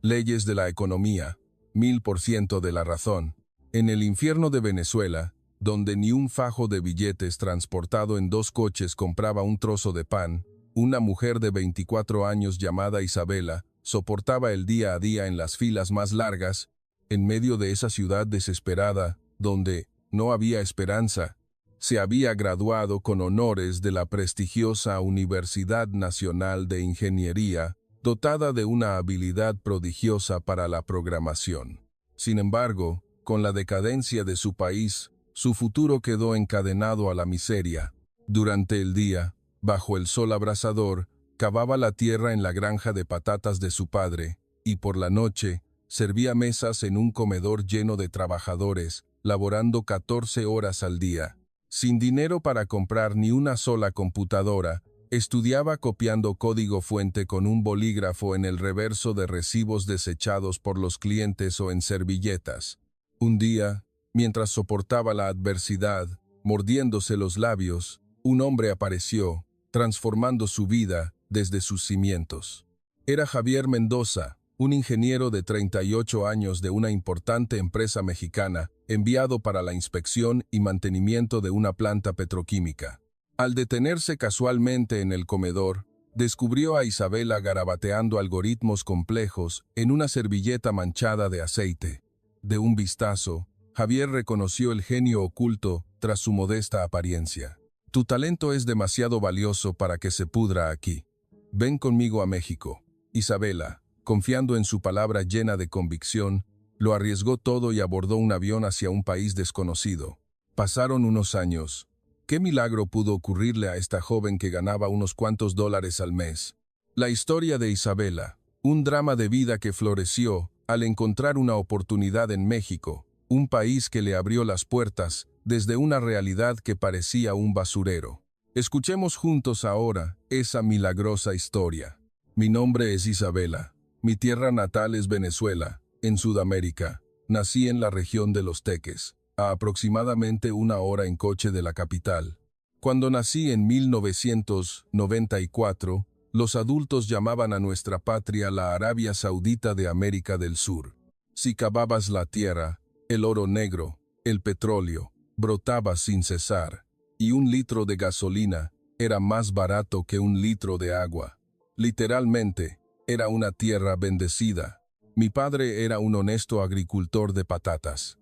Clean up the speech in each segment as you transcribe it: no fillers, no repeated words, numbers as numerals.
Leyes de la economía, 1000% de la razón. En el infierno de Venezuela, donde ni un fajo de billetes transportado en 2 coches compraba un trozo de pan, una mujer de 24 años llamada Isabela soportaba el día a día en las filas más largas, en medio de esa ciudad desesperada, donde no había esperanza. Se había graduado con honores de la prestigiosa Universidad Nacional de Ingeniería, dotada de una habilidad prodigiosa para la programación. Sin embargo, con la decadencia de su país, su futuro quedó encadenado a la miseria. Durante el día, bajo el sol abrasador, cavaba la tierra en la granja de patatas de su padre, y por la noche, servía mesas en un comedor lleno de trabajadores, laborando 14 horas al día. Sin dinero para comprar ni una sola computadora, estudiaba copiando código fuente con un bolígrafo en el reverso de recibos desechados por los clientes o en servilletas. Un día, mientras soportaba la adversidad, mordiéndose los labios, un hombre apareció, transformando su vida desde sus cimientos. Era Javier Mendoza, un ingeniero de 38 años de una importante empresa mexicana, enviado para la inspección y mantenimiento de una planta petroquímica. Al detenerse casualmente en el comedor, descubrió a Isabela garabateando algoritmos complejos en una servilleta manchada de aceite. De un vistazo, Javier reconoció el genio oculto tras su modesta apariencia. Tu talento es demasiado valioso para que se pudra aquí. Ven conmigo a México. Isabela, confiando en su palabra llena de convicción, lo arriesgó todo y abordó un avión hacia un país desconocido. Pasaron unos años. ¿Qué milagro pudo ocurrirle a esta joven que ganaba unos cuantos dólares al mes? La historia de Isabela, un drama de vida que floreció al encontrar una oportunidad en México, un país que le abrió las puertas desde una realidad que parecía un basurero. Escuchemos juntos ahora esa milagrosa historia. Mi nombre es Isabela. Mi tierra natal es Venezuela, en Sudamérica. Nací en la región de Los Teques, a aproximadamente 1 hora en coche de la capital. Cuando nací en 1994, los adultos llamaban a nuestra patria la Arabia Saudita de América del Sur. Si cavabas la tierra, el oro negro, el petróleo, brotaba sin cesar, y 1 litro de gasolina era más barato que 1 litro de agua. Literalmente, era una tierra bendecida. Mi padre era un honesto agricultor de patatas.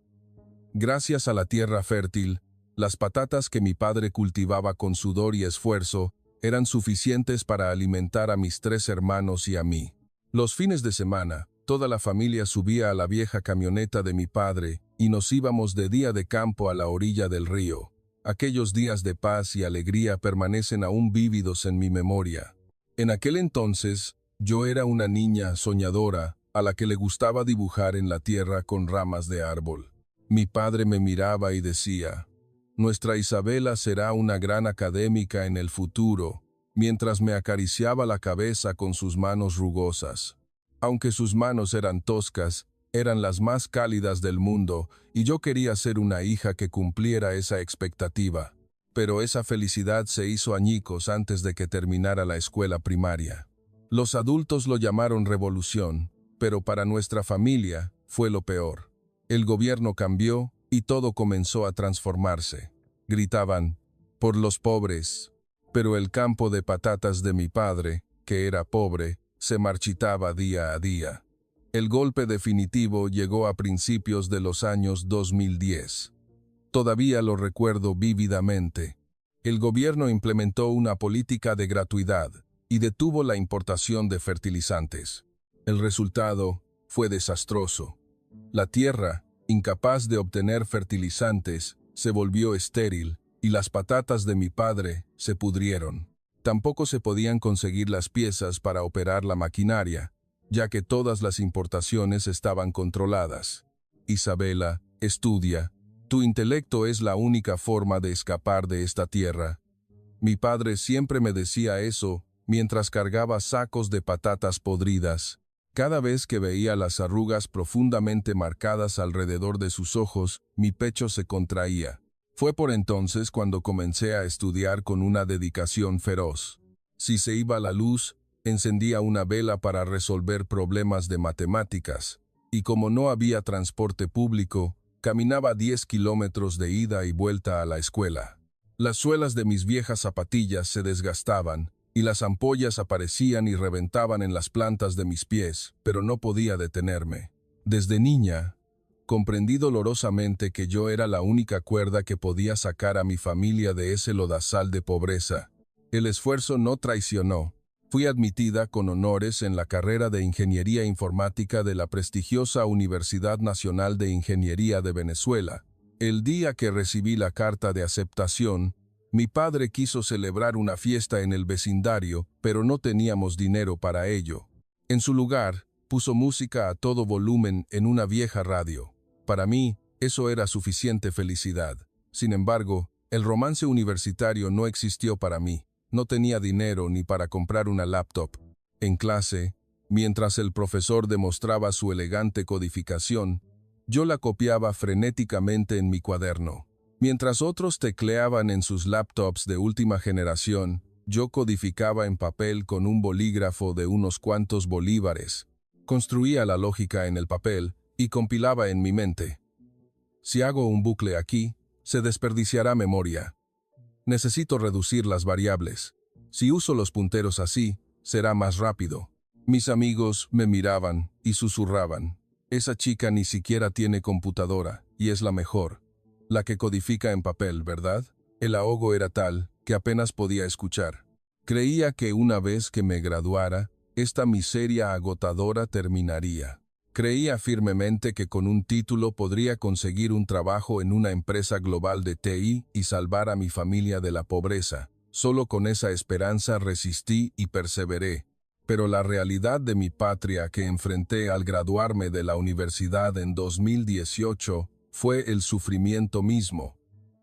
Gracias a la tierra fértil, las patatas que mi padre cultivaba con sudor y esfuerzo eran suficientes para alimentar a mis 3 hermanos y a mí. Los fines de semana, toda la familia subía a la vieja camioneta de mi padre y nos íbamos de día de campo a la orilla del río. Aquellos días de paz y alegría permanecen aún vívidos en mi memoria. En aquel entonces, yo era una niña soñadora a la que le gustaba dibujar en la tierra con ramas de árbol. Mi padre me miraba y decía, «Nuestra Isabela será una gran académica en el futuro», mientras me acariciaba la cabeza con sus manos rugosas. Aunque sus manos eran toscas, eran las más cálidas del mundo, y yo quería ser una hija que cumpliera esa expectativa. Pero esa felicidad se hizo añicos antes de que terminara la escuela primaria. Los adultos lo llamaron revolución, pero para nuestra familia fue lo peor. El gobierno cambió y todo comenzó a transformarse. Gritaban, «por los pobres». Pero el campo de patatas de mi padre, que era pobre, se marchitaba día a día. El golpe definitivo llegó a principios de los años 2010. Todavía lo recuerdo vívidamente. El gobierno implementó una política de gratuidad y detuvo la importación de fertilizantes. El resultado fue desastroso. La tierra, incapaz de obtener fertilizantes, se volvió estéril y las patatas de mi padre se pudrieron. Tampoco se podían conseguir las piezas para operar la maquinaria, ya que todas las importaciones estaban controladas. Isabela, estudia. Tu intelecto es la única forma de escapar de esta tierra. Mi padre siempre me decía eso mientras cargaba sacos de patatas podridas. Cada vez que veía las arrugas profundamente marcadas alrededor de sus ojos, mi pecho se contraía. Fue por entonces cuando comencé a estudiar con una dedicación feroz. Si se iba la luz, encendía una vela para resolver problemas de matemáticas, y como no había transporte público, caminaba 10 kilómetros de ida y vuelta a la escuela. Las suelas de mis viejas zapatillas se desgastaban, y las ampollas aparecían y reventaban en las plantas de mis pies, pero no podía detenerme. Desde niña, comprendí dolorosamente que yo era la única cuerda que podía sacar a mi familia de ese lodazal de pobreza. El esfuerzo no traicionó. Fui admitida con honores en la carrera de Ingeniería Informática de la prestigiosa Universidad Nacional de Ingeniería de Venezuela. El día que recibí la carta de aceptación, mi padre quiso celebrar una fiesta en el vecindario, pero no teníamos dinero para ello. En su lugar, puso música a todo volumen en una vieja radio. Para mí, eso era suficiente felicidad. Sin embargo, el romance universitario no existió para mí. No tenía dinero ni para comprar una laptop. En clase, mientras el profesor demostraba su elegante codificación, yo la copiaba frenéticamente en mi cuaderno. Mientras otros tecleaban en sus laptops de última generación, yo codificaba en papel con un bolígrafo de unos cuantos bolívares. Construía la lógica en el papel y compilaba en mi mente. Si hago un bucle aquí, se desperdiciará memoria. Necesito reducir las variables. Si uso los punteros así, será más rápido. Mis amigos me miraban y susurraban. Esa chica ni siquiera tiene computadora, y es la mejor. La que codifica en papel, ¿verdad? El ahogo era tal que apenas podía escuchar. Creía que una vez que me graduara, esta miseria agotadora terminaría. Creía firmemente que con un título podría conseguir un trabajo en una empresa global de TI y salvar a mi familia de la pobreza. Solo con esa esperanza resistí y perseveré. Pero la realidad de mi patria que enfrenté al graduarme de la universidad en 2018 fue el sufrimiento mismo.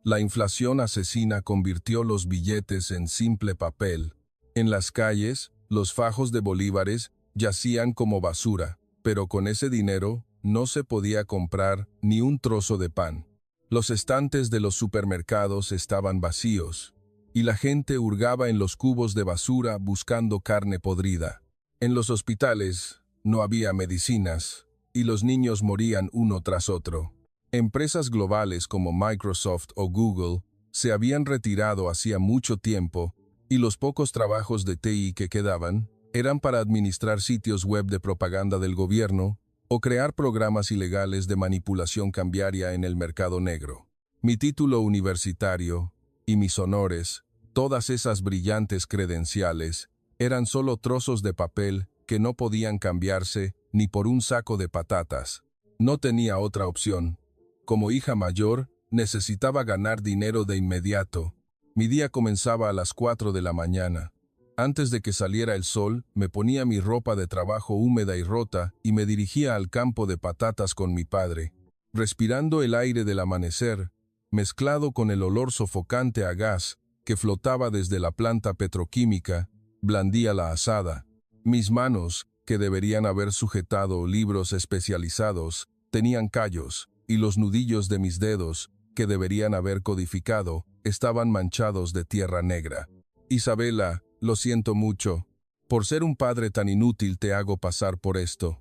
La inflación asesina convirtió los billetes en simple papel. En las calles, los fajos de bolívares yacían como basura, pero con ese dinero no se podía comprar ni un trozo de pan. Los estantes de los supermercados estaban vacíos, y la gente hurgaba en los cubos de basura buscando carne podrida. En los hospitales no había medicinas, y los niños morían uno tras otro. Empresas globales como Microsoft o Google se habían retirado hacía mucho tiempo, y los pocos trabajos de TI que quedaban eran para administrar sitios web de propaganda del gobierno o crear programas ilegales de manipulación cambiaria en el mercado negro. Mi título universitario y mis honores, todas esas brillantes credenciales, eran solo trozos de papel que no podían cambiarse ni por un saco de patatas. No tenía otra opción. Como hija mayor, necesitaba ganar dinero de inmediato. Mi día comenzaba a las 4 de la mañana. Antes de que saliera el sol, me ponía mi ropa de trabajo húmeda y rota y me dirigía al campo de patatas con mi padre, respirando el aire del amanecer, mezclado con el olor sofocante a gas que flotaba desde la planta petroquímica, blandía la asada. Mis manos, que deberían haber sujetado libros especializados, tenían callos, y los nudillos de mis dedos, que deberían haber codificado, estaban manchados de tierra negra. Isabela, lo siento mucho. Por ser un padre tan inútil te hago pasar por esto.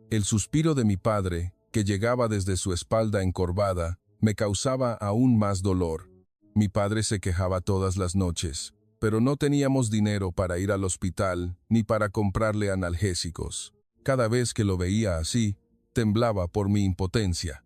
El suspiro de mi padre, que llegaba desde su espalda encorvada, me causaba aún más dolor. Mi padre se quejaba todas las noches, pero no teníamos dinero para ir al hospital ni para comprarle analgésicos. Cada vez que lo veía así, temblaba por mi impotencia.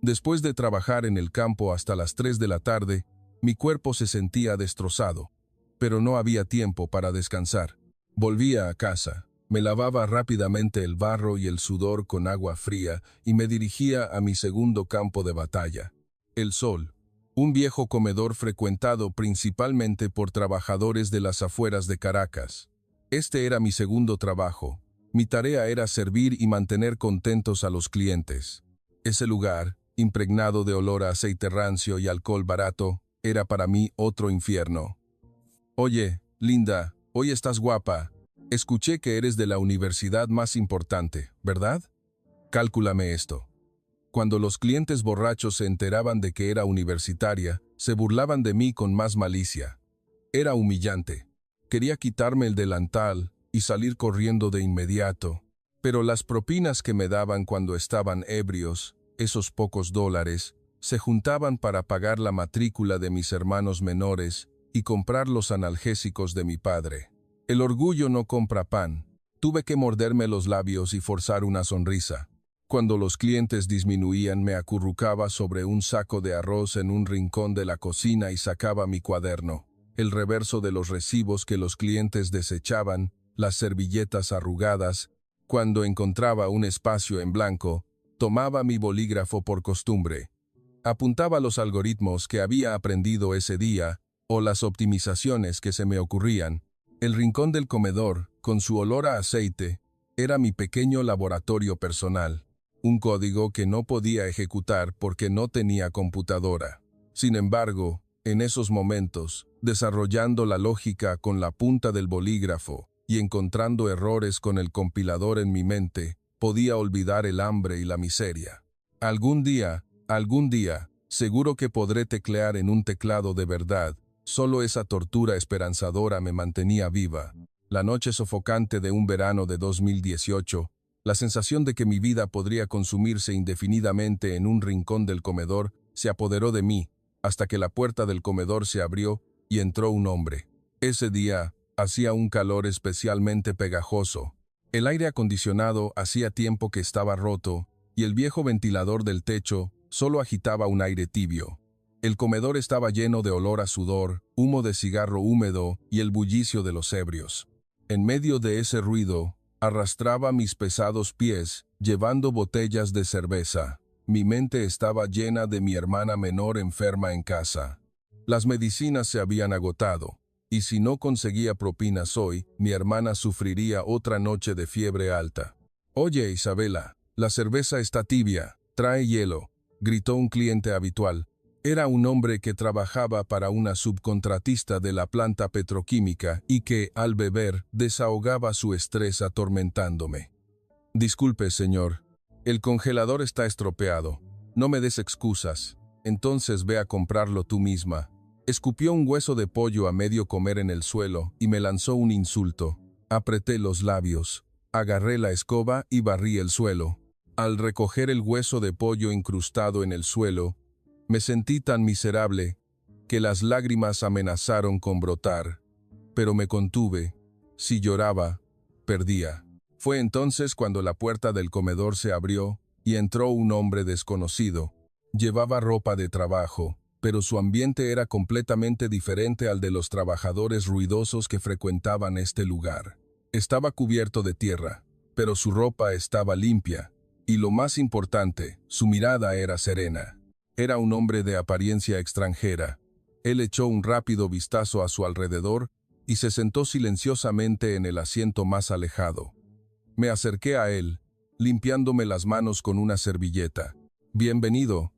Después de trabajar en el campo hasta las 3 de la tarde, mi cuerpo se sentía destrozado, pero no había tiempo para descansar. Volvía a casa, me lavaba rápidamente el barro y el sudor con agua fría y me dirigía a mi segundo campo de batalla, el Sol, un viejo comedor frecuentado principalmente por trabajadores de las afueras de Caracas. Este era mi segundo trabajo. Mi tarea era servir y mantener contentos a los clientes. Ese lugar, impregnado de olor a aceite rancio y alcohol barato, era para mí otro infierno. Oye, Linda, hoy estás guapa. Escuché que eres de la universidad más importante, ¿verdad? Cálculame esto. Cuando los clientes borrachos se enteraban de que era universitaria, se burlaban de mí con más malicia. Era humillante. Quería quitarme el delantal, y salir corriendo de inmediato. Pero las propinas que me daban cuando estaban ebrios, esos pocos dólares, se juntaban para pagar la matrícula de mis hermanos menores y comprar los analgésicos de mi padre. El orgullo no compra pan. Tuve que morderme los labios y forzar una sonrisa. Cuando los clientes disminuían, me acurrucaba sobre un saco de arroz en un rincón de la cocina y sacaba mi cuaderno, el reverso de los recibos que los clientes desechaban, las servilletas arrugadas. Cuando encontraba un espacio en blanco, tomaba mi bolígrafo por costumbre. Apuntaba los algoritmos que había aprendido ese día o las optimizaciones que se me ocurrían. El rincón del comedor, con su olor a aceite, era mi pequeño laboratorio personal, un código que no podía ejecutar porque no tenía computadora. Sin embargo, en esos momentos, desarrollando la lógica con la punta del bolígrafo y encontrando errores con el compilador en mi mente, podía olvidar el hambre y la miseria. Algún día, seguro que podré teclear en un teclado de verdad. Solo esa tortura esperanzadora me mantenía viva. La noche sofocante de un verano de 2018, la sensación de que mi vida podría consumirse indefinidamente en un rincón del comedor se apoderó de mí, hasta que la puerta del comedor se abrió y entró un hombre. Ese día hacía un calor especialmente pegajoso. El aire acondicionado hacía tiempo que estaba roto y el viejo ventilador del techo solo agitaba un aire tibio. El comedor estaba lleno de olor a sudor, humo de cigarro húmedo y el bullicio de los ebrios. En medio de ese ruido, arrastraba mis pesados pies, llevando botellas de cerveza. Mi mente estaba llena de mi hermana menor enferma en casa. Las medicinas se habían agotado, y si no conseguía propinas hoy, mi hermana sufriría otra noche de fiebre alta. «Oye, Isabela, la cerveza está tibia, trae hielo», gritó un cliente habitual. Era un hombre que trabajaba para una subcontratista de la planta petroquímica y que, al beber, desahogaba su estrés atormentándome. «Disculpe, señor. El congelador está estropeado. No me des excusas. Entonces ve a comprarlo tú misma». Escupió un hueso de pollo a medio comer en el suelo y me lanzó un insulto. Apreté los labios, agarré la escoba y barrí el suelo. Al recoger el hueso de pollo incrustado en el suelo, me sentí tan miserable que las lágrimas amenazaron con brotar, pero me contuve. Si lloraba, perdía. Fue entonces cuando la puerta del comedor se abrió y entró un hombre desconocido. Llevaba ropa de trabajo, pero su ambiente era completamente diferente al de los trabajadores ruidosos que frecuentaban este lugar. Estaba cubierto de tierra, pero su ropa estaba limpia, y lo más importante, su mirada era serena. Era un hombre de apariencia extranjera. Él echó un rápido vistazo a su alrededor y se sentó silenciosamente en el asiento más alejado. Me acerqué a él, limpiándome las manos con una servilleta. «Bienvenido.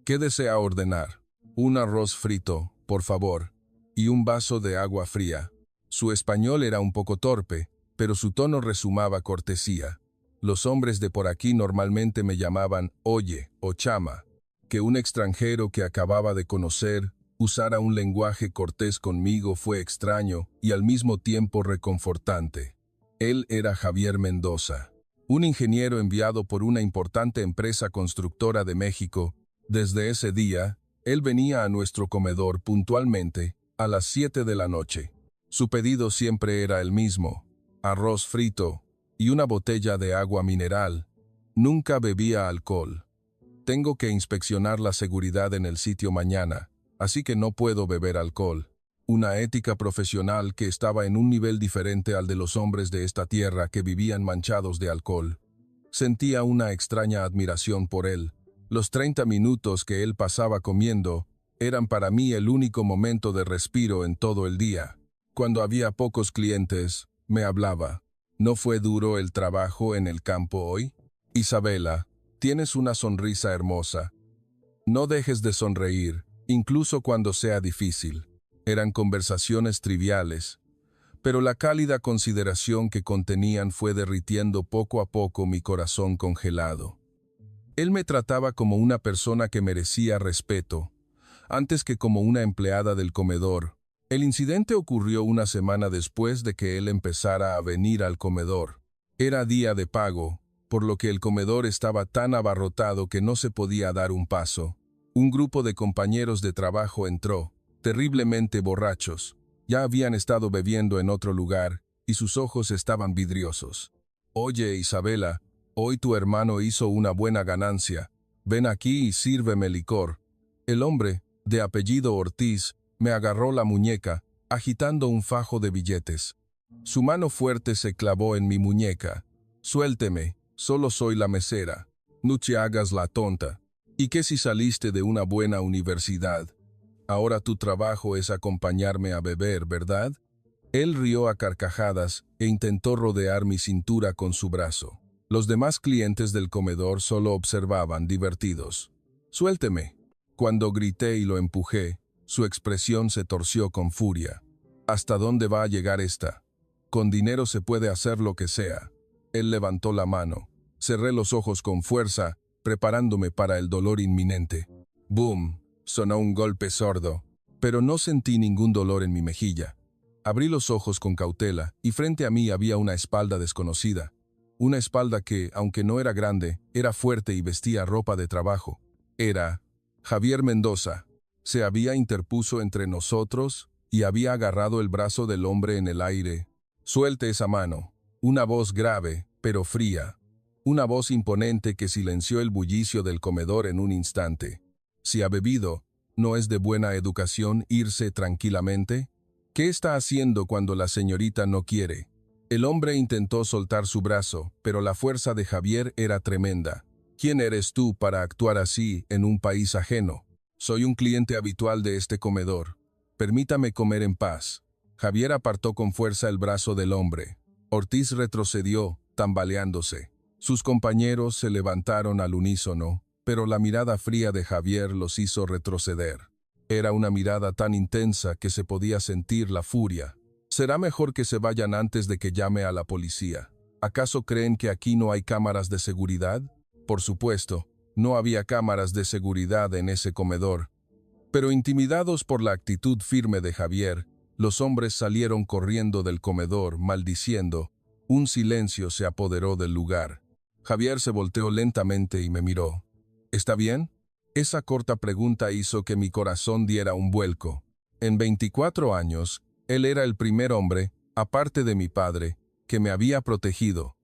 ¿Qué desea ordenar?» «Un arroz frito, por favor, y un vaso de agua fría». Su español era un poco torpe, pero su tono resumaba cortesía. Los hombres de por aquí normalmente me llamaban «oye» o «chama». Que un extranjero que acababa de conocer usara un lenguaje cortés conmigo fue extraño y al mismo tiempo reconfortante. Él era Javier Mendoza, un ingeniero enviado por una importante empresa constructora de México. Desde ese día, él venía a nuestro comedor puntualmente a las 7 de la noche. Su pedido siempre era el mismo: arroz frito y una botella de agua mineral. Nunca bebía alcohol. «Tengo que inspeccionar la seguridad en el sitio mañana, así que no puedo beber alcohol». Una ética profesional que estaba en un nivel diferente al de los hombres de esta tierra que vivían manchados de alcohol. Sentía una extraña admiración por él. Los 30 minutos que él pasaba comiendo eran para mí el único momento de respiro en todo el día. Cuando había pocos clientes, me hablaba. «¿No fue duro el trabajo en el campo hoy? Isabela, tienes una sonrisa hermosa. No dejes de sonreír, incluso cuando sea difícil». Eran conversaciones triviales, pero la cálida consideración que contenían fue derritiendo poco a poco mi corazón congelado. Él me trataba como una persona que merecía respeto, antes que como una empleada del comedor. El incidente ocurrió una semana después de que él empezara a venir al comedor. Era día de pago, por lo que el comedor estaba tan abarrotado que no se podía dar un paso. Un grupo de compañeros de trabajo entró, terriblemente borrachos. Ya habían estado bebiendo en otro lugar, y sus ojos estaban vidriosos. «Oye, Isabela, hoy tu hermano hizo una buena ganancia. Ven aquí y sírveme licor». El hombre, de apellido Ortiz, me agarró la muñeca, agitando un fajo de billetes. Su mano fuerte se clavó en mi muñeca. «Suélteme, solo soy la mesera. No te hagas la tonta. ¿Y qué si saliste de una buena universidad? Ahora tu trabajo es acompañarme a beber, ¿verdad?» Él rió a carcajadas e intentó rodear mi cintura con su brazo. Los demás clientes del comedor solo observaban, divertidos. «Suélteme». Cuando grité y lo empujé, su expresión se torció con furia. «¿Hasta dónde va a llegar esta? Con dinero se puede hacer lo que sea». Él levantó la mano. Cerré los ojos con fuerza, preparándome para el dolor inminente. ¡Boom! Sonó un golpe sordo, pero no sentí ningún dolor en mi mejilla. Abrí los ojos con cautela y frente a mí había una espalda desconocida. Una espalda que, aunque no era grande, era fuerte y vestía ropa de trabajo. Era Javier Mendoza. Se había interpuesto entre nosotros y había agarrado el brazo del hombre en el aire. «Suelte esa mano». Una voz grave, pero fría. Una voz imponente que silenció el bullicio del comedor en un instante. «Si ha bebido, ¿no es de buena educación irse tranquilamente? ¿Qué está haciendo cuando la señorita no quiere?» El hombre intentó soltar su brazo, pero la fuerza de Javier era tremenda. «¿Quién eres tú para actuar así en un país ajeno? Soy un cliente habitual de este comedor. Permítame comer en paz». Javier apartó con fuerza el brazo del hombre. Ortiz retrocedió, tambaleándose. Sus compañeros se levantaron al unísono, pero la mirada fría de Javier los hizo retroceder. Era una mirada tan intensa que se podía sentir la furia. «Será mejor que se vayan antes de que llame a la policía. ¿Acaso creen que aquí no hay cámaras de seguridad?» Por supuesto, no había cámaras de seguridad en ese comedor. Pero intimidados por la actitud firme de Javier, los hombres salieron corriendo del comedor, maldiciendo. Un silencio se apoderó del lugar. Javier se volteó lentamente y me miró. «¿Está bien?» Esa corta pregunta hizo que mi corazón diera un vuelco. En 24 años, él era el primer hombre, aparte de mi padre, que me había protegido.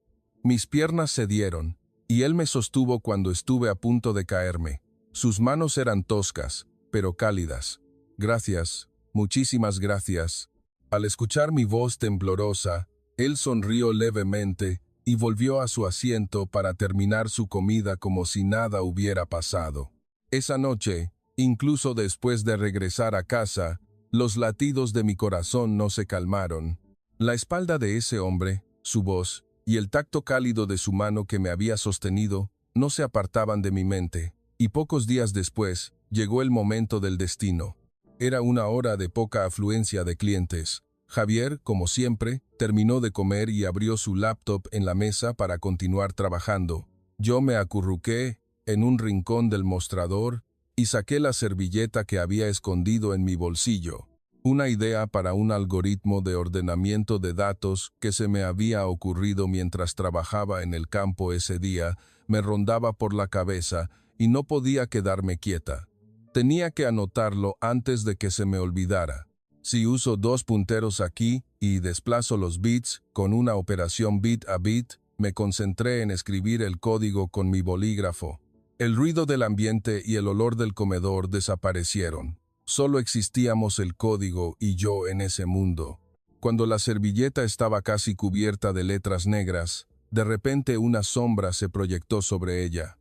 Mis piernas cedieron, y él me sostuvo cuando estuve a punto de caerme. Sus manos eran toscas, pero cálidas. «Gracias, muchísimas gracias». Al escuchar mi voz temblorosa, él sonrió levemente y volvió a su asiento para terminar su comida como si nada hubiera pasado. Esa noche, incluso después de regresar a casa, los latidos de mi corazón no se calmaron. La espalda de ese hombre, su voz y el tacto cálido de su mano que me había sostenido no se apartaban de mi mente, y pocos días después llegó el momento del destino. Era una hora de poca afluencia de clientes. Javier, como siempre, terminó de comer y abrió su laptop en la mesa para continuar trabajando. Yo me acurruqué en un rincón del mostrador y saqué la servilleta que había escondido en mi bolsillo. Una idea para un algoritmo de ordenamiento de datos que se me había ocurrido mientras trabajaba en el campo ese día me rondaba por la cabeza y no podía quedarme quieta. Tenía que anotarlo antes de que se me olvidara. Si uso 2 punteros aquí y desplazo los bits con una operación bit a bit, me concentré en escribir el código con mi bolígrafo. El ruido del ambiente y el olor del comedor desaparecieron. Solo existíamos el código y yo en ese mundo. Cuando la servilleta estaba casi cubierta de letras negras, de repente una sombra se proyectó sobre ella.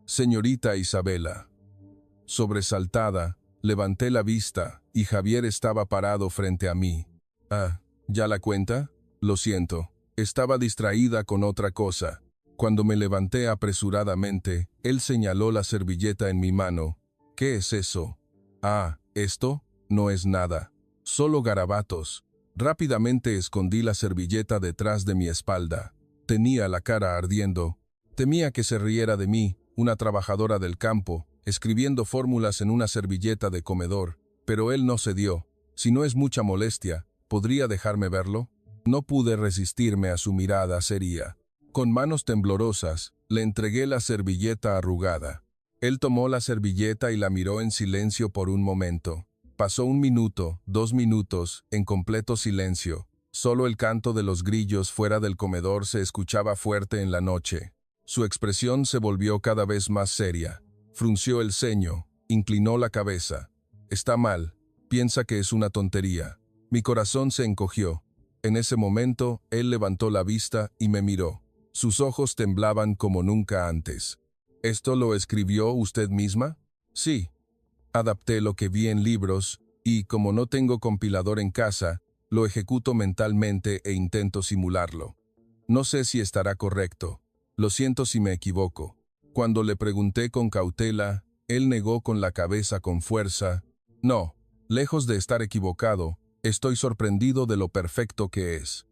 «Señorita Isabela». Sobresaltada, levanté la vista y Javier estaba parado frente a mí. «Ah, ¿ya la cuenta? Lo siento, estaba distraída con otra cosa». Cuando me levanté apresuradamente, él señaló la servilleta en mi mano. «¿Qué es eso?» «Ah, esto no es nada. Solo garabatos». Rápidamente escondí la servilleta detrás de mi espalda. Tenía la cara ardiendo. Temía que se riera de mí, una trabajadora del campo, escribiendo fórmulas en una servilleta de comedor, pero él no cedió. Si no es mucha molestia, ¿podría dejarme verlo? No pude resistirme a su mirada seria. Con manos temblorosas, le entregué la servilleta arrugada. Él tomó la servilleta y la miró en silencio por un momento. Pasó 1 minuto, 2 minutos, en completo silencio. Solo el canto de los grillos fuera del comedor se escuchaba fuerte en la noche. Su expresión se volvió cada vez más seria. Frunció el ceño, inclinó la cabeza. Está mal, piensa que es una tontería. Mi corazón se encogió. En ese momento, él levantó la vista y me miró. Sus ojos temblaban como nunca antes. ¿Esto lo escribió usted misma? Sí. Adapté lo que vi en libros y, como no tengo compilador en casa, lo ejecuto mentalmente e intento simularlo. No sé si estará correcto. Lo siento si me equivoco. Cuando le pregunté con cautela, él negó con la cabeza con fuerza. No, lejos de estar equivocado, estoy sorprendido de lo perfecto que es.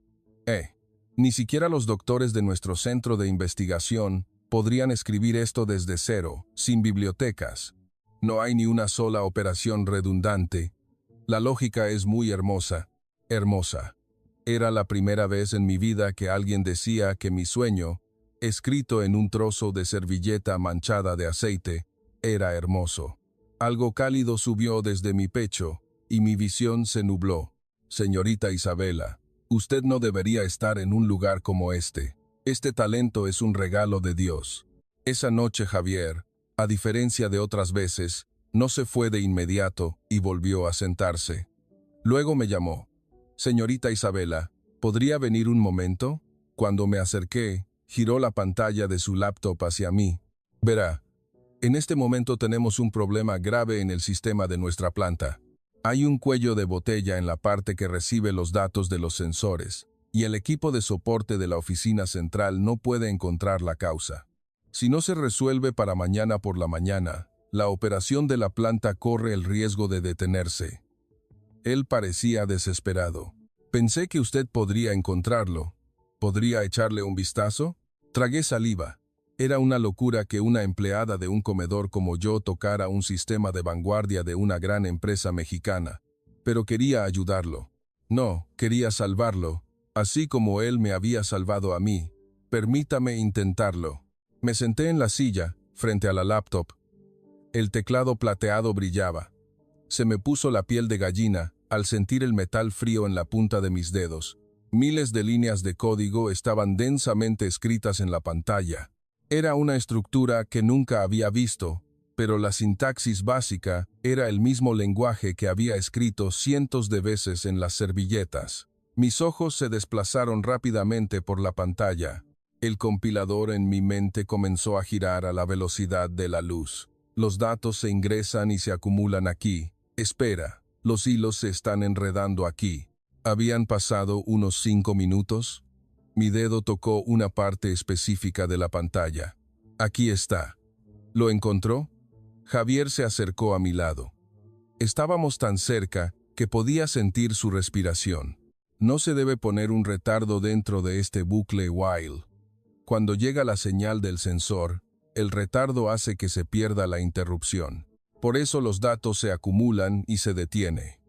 Ni siquiera los doctores de nuestro centro de investigación podrían escribir esto desde cero, sin bibliotecas. No hay ni una sola operación redundante. La lógica es muy hermosa. Hermosa. Era la primera vez en mi vida que alguien decía que mi sueño, escrito en un trozo de servilleta manchada de aceite, era hermoso. Algo cálido subió desde mi pecho, y mi visión se nubló. Señorita Isabela, usted no debería estar en un lugar como este. Este talento es un regalo de Dios. Esa noche Javier, a diferencia de otras veces, no se fue de inmediato y volvió a sentarse. Luego me llamó. Señorita Isabela, ¿podría venir un momento? Cuando me acerqué, giró la pantalla de su laptop hacia mí. Verá, en este momento tenemos un problema grave en el sistema de nuestra planta. Hay un cuello de botella en la parte que recibe los datos de los sensores, y el equipo de soporte de la oficina central no puede encontrar la causa. Si no se resuelve para mañana por la mañana, la operación de la planta corre el riesgo de detenerse. Él parecía desesperado. Pensé que usted podría encontrarlo. ¿Podría echarle un vistazo? Tragué saliva. Era una locura que una empleada de un comedor como yo tocara un sistema de vanguardia de una gran empresa mexicana. Pero quería ayudarlo. No, quería salvarlo, así como él me había salvado a mí. Permítame intentarlo. Me senté en la silla, frente a la laptop. El teclado plateado brillaba. Se me puso la piel de gallina al sentir el metal frío en la punta de mis dedos. Miles de líneas de código estaban densamente escritas en la pantalla. Era una estructura que nunca había visto, pero la sintaxis básica era el mismo lenguaje que había escrito cientos de veces en las servilletas. Mis ojos se desplazaron rápidamente por la pantalla. El compilador en mi mente comenzó a girar a la velocidad de la luz. Los datos se ingresan y se acumulan aquí. Espera, los hilos se están enredando aquí. Habían pasado unos 5 minutos. Mi dedo tocó una parte específica de la pantalla. Aquí está. ¿Lo encontró? Javier se acercó a mi lado. Estábamos tan cerca que podía sentir su respiración. No se debe poner un retardo dentro de este bucle while. Cuando llega la señal del sensor, el retardo hace que se pierda la interrupción. Por eso los datos se acumulan y se detiene.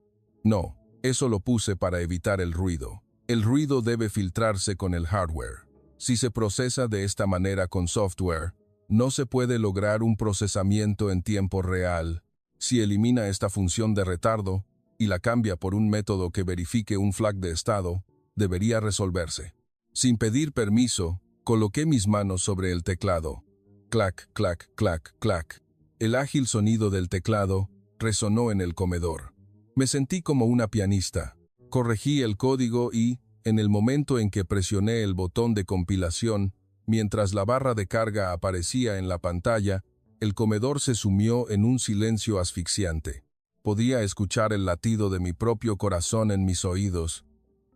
No, eso lo puse para evitar el ruido. El ruido debe filtrarse con el hardware. Si se procesa de esta manera con software, no se puede lograr un procesamiento en tiempo real. Si elimina esta función de retardo y la cambia por un método que verifique un flag de estado, debería resolverse. Sin pedir permiso, coloqué mis manos sobre el teclado. Clac, clac, clac, clac. El ágil sonido del teclado resonó en el comedor. Me sentí como una pianista. Corregí el código y, en el momento en que presioné el botón de compilación, mientras la barra de carga aparecía en la pantalla, el comedor se sumió en un silencio asfixiante. Podía escuchar el latido de mi propio corazón en mis oídos.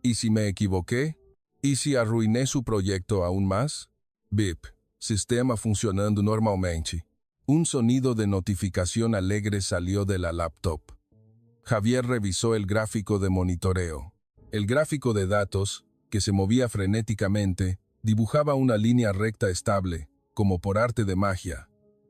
¿Y si me equivoqué? ¿Y si arruiné su proyecto aún más? Bip. Sistema funcionando normalmente. Un sonido de notificación alegre salió de la laptop. Javier revisó el gráfico de monitoreo. El gráfico de datos, que se movía frenéticamente, dibujaba una línea recta estable, como por arte de magia.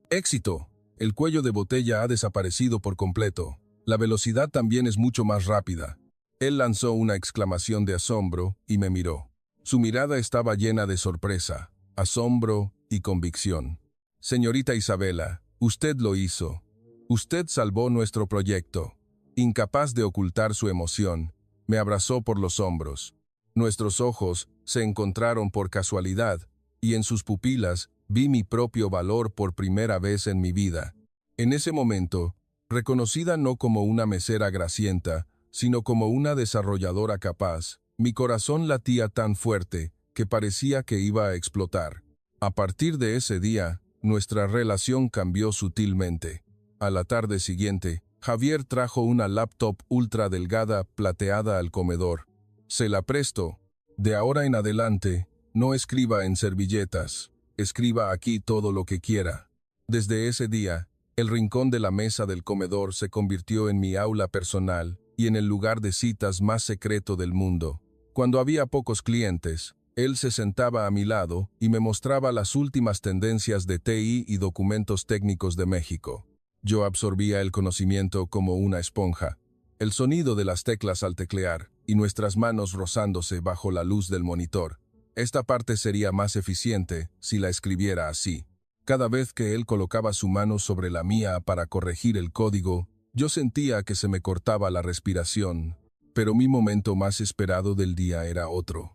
¡Éxito! El cuello de botella ha desaparecido por completo. La velocidad también es mucho más rápida. Él lanzó una exclamación de asombro y me miró. Su mirada estaba llena de sorpresa, asombro y convicción. Señorita Isabela, usted lo hizo. Usted salvó nuestro proyecto. Incapaz de ocultar su emoción, me abrazó por los hombros. Nuestros ojos se encontraron por casualidad, y en sus pupilas vi mi propio valor por primera vez en mi vida. En ese momento, reconocida no como una mesera gracienta, sino como una desarrolladora capaz, mi corazón latía tan fuerte que parecía que iba a explotar. A partir de ese día, nuestra relación cambió sutilmente. A la tarde siguiente, Javier trajo una laptop ultra delgada plateada al comedor. Se la presto. De ahora en adelante, no escriba en servilletas. Escriba aquí todo lo que quiera. Desde ese día, el rincón de la mesa del comedor se convirtió en mi aula personal y en el lugar de citas más secreto del mundo. Cuando había pocos clientes, él se sentaba a mi lado y me mostraba las últimas tendencias de TI y documentos técnicos de México. Yo absorbía el conocimiento como una esponja, el sonido de las teclas al teclear y nuestras manos rozándose bajo la luz del monitor. Esta parte sería más eficiente si la escribiera así. Cada vez que él colocaba su mano sobre la mía para corregir el código, yo sentía que se me cortaba la respiración, pero mi momento más esperado del día era otro.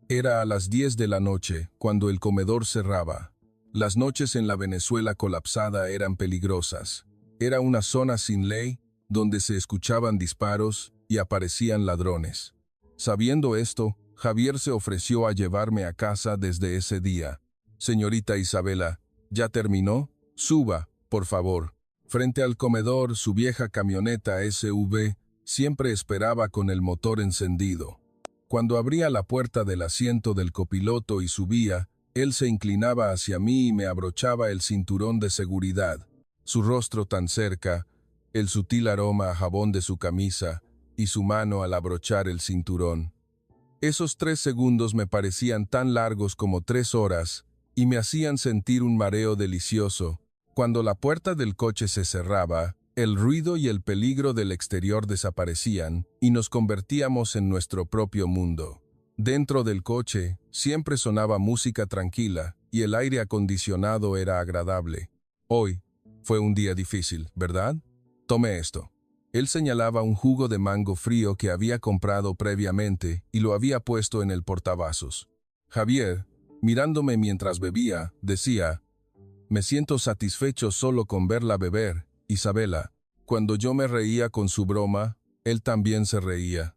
Era a las 10 de la noche, cuando el comedor cerraba. Las noches en la Venezuela colapsada eran peligrosas. Era una zona sin ley, donde se escuchaban disparos y aparecían ladrones. Sabiendo esto, Javier se ofreció a llevarme a casa desde ese día. Señorita Isabela, ¿ya terminó? Suba, por favor. Frente al comedor, su vieja camioneta SUV siempre esperaba con el motor encendido. Cuando abría la puerta del asiento del copiloto y subía, él se inclinaba hacia mí y me abrochaba el cinturón de seguridad. Su rostro tan cerca, el sutil aroma a jabón de su camisa y su mano al abrochar el cinturón. Esos 3 segundos me parecían tan largos como 3 horas y me hacían sentir un mareo delicioso. Cuando la puerta del coche se cerraba, el ruido y el peligro del exterior desaparecían y nos convertíamos en nuestro propio mundo. Dentro del coche siempre sonaba música tranquila y el aire acondicionado era agradable. Hoy fue un día difícil, ¿verdad? Tome esto. Él señalaba un jugo de mango frío que había comprado previamente y lo había puesto en el portavasos. Javier, mirándome mientras bebía, decía: «Me siento satisfecho solo con verla beber, Isabela». Cuando yo me reía con su broma, él también se reía.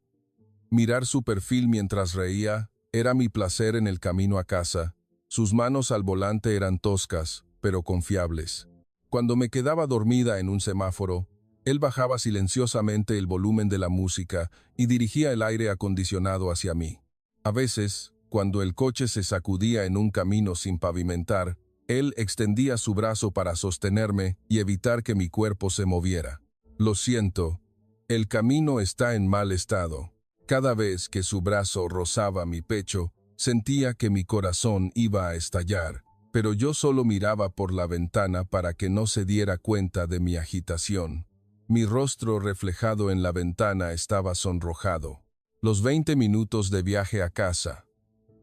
Mirar su perfil mientras reía era mi placer en el camino a casa. Sus manos al volante eran toscas, pero confiables. Cuando me quedaba dormida en un semáforo, él bajaba silenciosamente el volumen de la música y dirigía el aire acondicionado hacia mí. A veces, cuando el coche se sacudía en un camino sin pavimentar, él extendía su brazo para sostenerme y evitar que mi cuerpo se moviera. Lo siento, el camino está en mal estado. Cada vez que su brazo rozaba mi pecho, sentía que mi corazón iba a estallar, pero yo solo miraba por la ventana para que no se diera cuenta de mi agitación. Mi rostro reflejado en la ventana estaba sonrojado. Los 20 minutos de viaje a casa.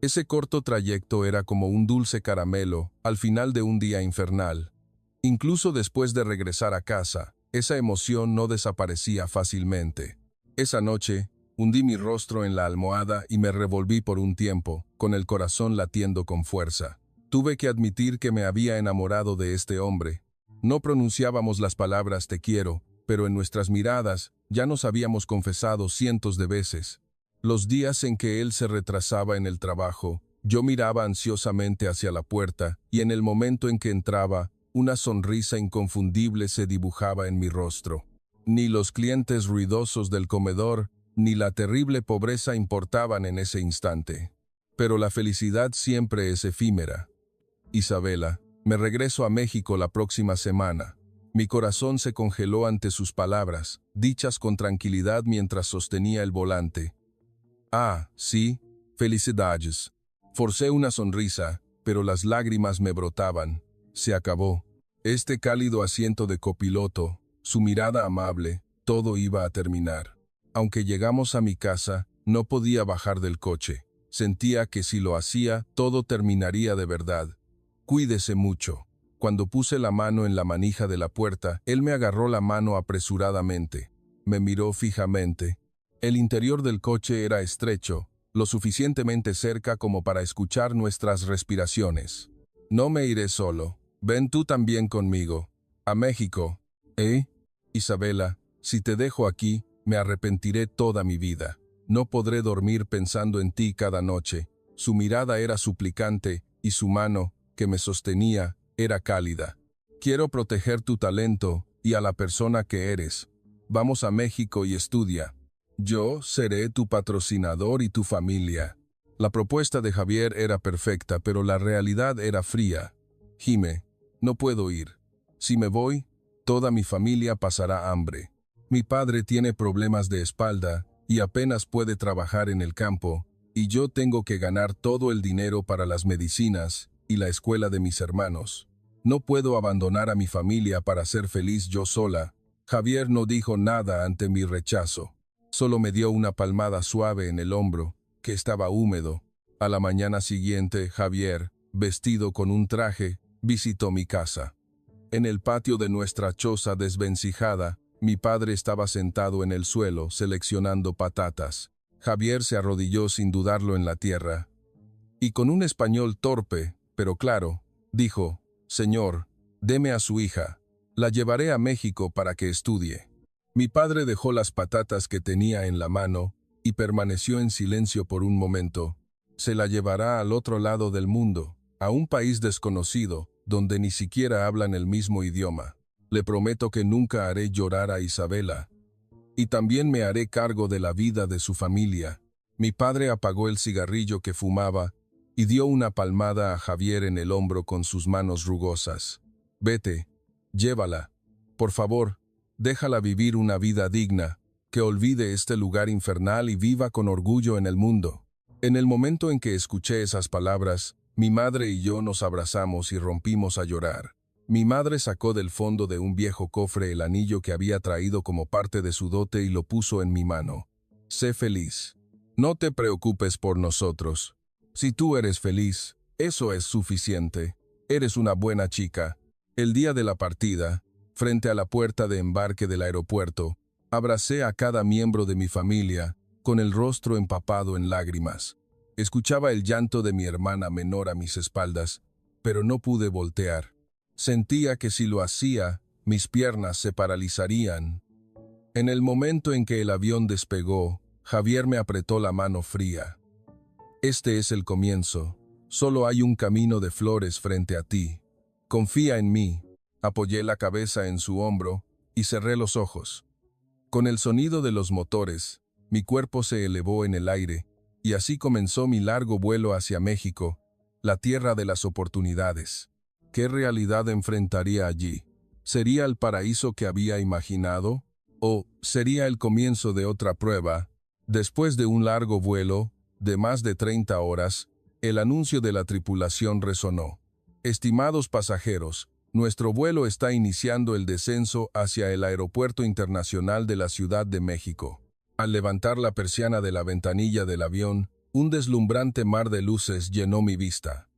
Ese corto trayecto era como un dulce caramelo al final de un día infernal. Incluso después de regresar a casa, esa emoción no desaparecía fácilmente. Esa noche, hundí mi rostro en la almohada y me revolví por un tiempo, con el corazón latiendo con fuerza. Tuve que admitir que me había enamorado de este hombre. No pronunciábamos las palabras «te quiero», pero en nuestras miradas ya nos habíamos confesado cientos de veces. Los días en que él se retrasaba en el trabajo, yo miraba ansiosamente hacia la puerta y en el momento en que entraba, una sonrisa inconfundible se dibujaba en mi rostro. Ni los clientes ruidosos del comedor, ni la terrible pobreza importaban en ese instante. Pero la felicidad siempre es efímera. Isabela, me regreso a México la próxima semana. Mi corazón se congeló ante sus palabras, dichas con tranquilidad mientras sostenía el volante. Ah, sí, felicidades. Forcé una sonrisa, pero las lágrimas me brotaban. Se acabó. Este cálido asiento de copiloto, su mirada amable, todo iba a terminar. Aunque llegamos a mi casa, no podía bajar del coche. Sentía que si lo hacía, todo terminaría de verdad. Cuídese mucho. Cuando puse la mano en la manija de la puerta, él me agarró la mano apresuradamente. Me miró fijamente. El interior del coche era estrecho, lo suficientemente cerca como para escuchar nuestras respiraciones. No me iré solo. Ven tú también conmigo. A México. ¿Eh? Isabela, si te dejo aquí, me arrepentiré toda mi vida. No podré dormir pensando en ti cada noche. Su mirada era suplicante y su mano, que me sostenía, era cálida. Quiero proteger tu talento y a la persona que eres. Vamos a México y estudia. Yo seré tu patrocinador y tu familia. La propuesta de Javier era perfecta, pero la realidad era fría. Jime, no puedo ir. Si me voy, toda mi familia pasará hambre. Mi padre tiene problemas de espalda y apenas puede trabajar en el campo, y yo tengo que ganar todo el dinero para las medicinas y la escuela de mis hermanos. No puedo abandonar a mi familia para ser feliz yo sola. Javier no dijo nada ante mi rechazo. Solo me dio una palmada suave en el hombro, que estaba húmedo. A la mañana siguiente, Javier, vestido con un traje, visitó mi casa. En el patio de nuestra choza desvencijada, mi padre estaba sentado en el suelo, seleccionando patatas. Javier se arrodilló sin dudarlo en la tierra. Y con un español torpe, pero claro, dijo: «Señor, deme a su hija. La llevaré a México para que estudie». Mi padre dejó las patatas que tenía en la mano y permaneció en silencio por un momento. Se la llevará al otro lado del mundo, a un país desconocido, donde ni siquiera hablan el mismo idioma. Le prometo que nunca haré llorar a Isabela. Y también me haré cargo de la vida de su familia. Mi padre apagó el cigarrillo que fumaba y dio una palmada a Javier en el hombro con sus manos rugosas. «Vete, llévala. Por favor, déjala vivir una vida digna, que olvide este lugar infernal y viva con orgullo en el mundo». En el momento en que escuché esas palabras, mi madre y yo nos abrazamos y rompimos a llorar. Mi madre sacó del fondo de un viejo cofre el anillo que había traído como parte de su dote y lo puso en mi mano. «Sé feliz. No te preocupes por nosotros. Si tú eres feliz, eso es suficiente. Eres una buena chica». El día de la partida, frente a la puerta de embarque del aeropuerto, abracé a cada miembro de mi familia, con el rostro empapado en lágrimas. Escuchaba el llanto de mi hermana menor a mis espaldas, pero no pude voltear. Sentía que si lo hacía, mis piernas se paralizarían. En el momento en que el avión despegó, Javier me apretó la mano fría. «Este es el comienzo. Solo hay un camino de flores frente a ti. Confía en mí». Apoyé la cabeza en su hombro y cerré los ojos. Con el sonido de los motores, mi cuerpo se elevó en el aire, y así comenzó mi largo vuelo hacia México, la tierra de las oportunidades. ¿Qué realidad enfrentaría allí? ¿Sería el paraíso que había imaginado? ¿O sería el comienzo de otra prueba? Después de un largo vuelo, de más de 30 horas, el anuncio de la tripulación resonó. «Estimados pasajeros, nuestro vuelo está iniciando el descenso hacia el Aeropuerto Internacional de la Ciudad de México». Al levantar la persiana de la ventanilla del avión, un deslumbrante mar de luces llenó mi vista.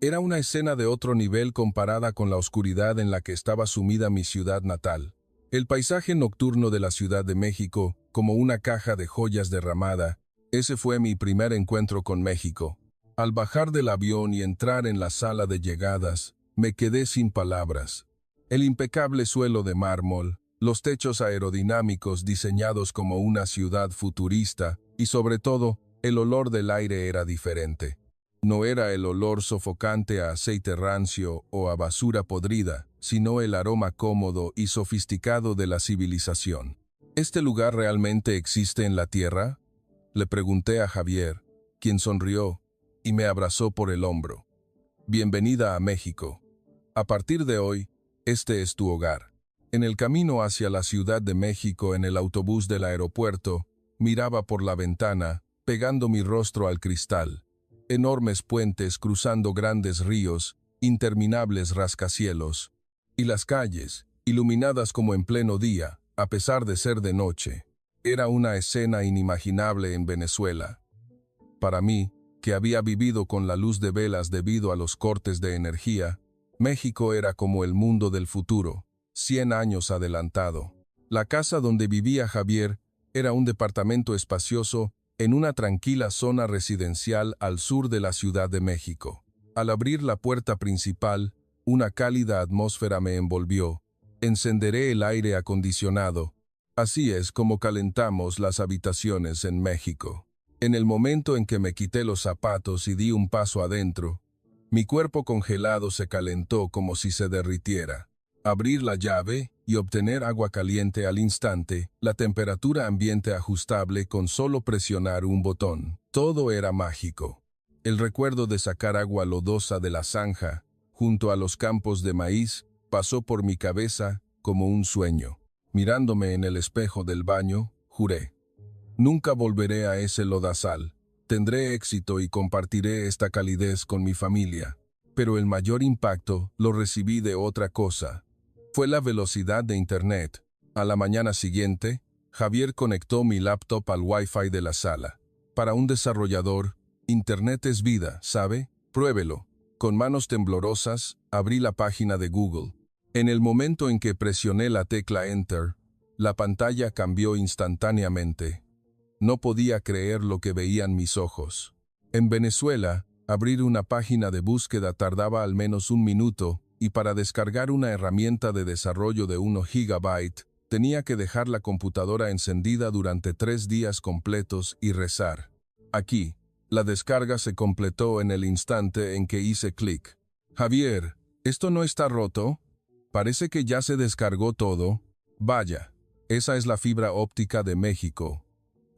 Era una escena de otro nivel comparada con la oscuridad en la que estaba sumida mi ciudad natal. El paisaje nocturno de la Ciudad de México, como una caja de joyas derramada, ese fue mi primer encuentro con México. Al bajar del avión y entrar en la sala de llegadas, me quedé sin palabras. El impecable suelo de mármol, los techos aerodinámicos diseñados como una ciudad futurista y sobre todo, el olor del aire era diferente. No era el olor sofocante a aceite rancio o a basura podrida, sino el aroma cómodo y sofisticado de la civilización. ¿Este lugar realmente existe en la Tierra?, le pregunté a Javier, quien sonrió y me abrazó por el hombro. «Bienvenida a México. A partir de hoy, este es tu hogar». En el camino hacia la Ciudad de México en el autobús del aeropuerto, miraba por la ventana, pegando mi rostro al cristal. Enormes puentes cruzando grandes ríos, interminables rascacielos. Y las calles, iluminadas como en pleno día, a pesar de ser de noche. Era una escena inimaginable en Venezuela. Para mí, que había vivido con la luz de velas debido a los cortes de energía, México era como el mundo del futuro, 100 años adelantado. La casa donde vivía Javier era un departamento espacioso en una tranquila zona residencial al sur de la Ciudad de México. Al abrir la puerta principal, una cálida atmósfera me envolvió. Encenderé el aire acondicionado. Así es como calentamos las habitaciones en México. En el momento en que me quité los zapatos y di un paso adentro, mi cuerpo congelado se calentó como si se derritiera. Abrir la llave y obtener agua caliente al instante, la temperatura ambiente ajustable con solo presionar un botón. Todo era mágico. El recuerdo de sacar agua lodosa de la zanja, junto a los campos de maíz, pasó por mi cabeza como un sueño. Mirándome en el espejo del baño, juré: nunca volveré a ese lodazal. Tendré éxito y compartiré esta calidez con mi familia. Pero el mayor impacto lo recibí de otra cosa. Fue la velocidad de Internet. A la mañana siguiente, Javier conectó mi laptop al Wi-Fi de la sala. Para un desarrollador, Internet es vida, ¿sabe? Pruébelo. Con manos temblorosas, abrí la página de Google. En el momento en que presioné la tecla Enter, la pantalla cambió instantáneamente. No podía creer lo que veían mis ojos. En Venezuela, abrir una página de búsqueda tardaba al menos un minuto, y para descargar una herramienta de desarrollo de 1 gigabyte, tenía que dejar la computadora encendida durante 3 días completos y rezar. Aquí, la descarga se completó en el instante en que hice clic. Javier, ¿esto no está roto? Parece que ya se descargó todo. Vaya, esa es la fibra óptica de México.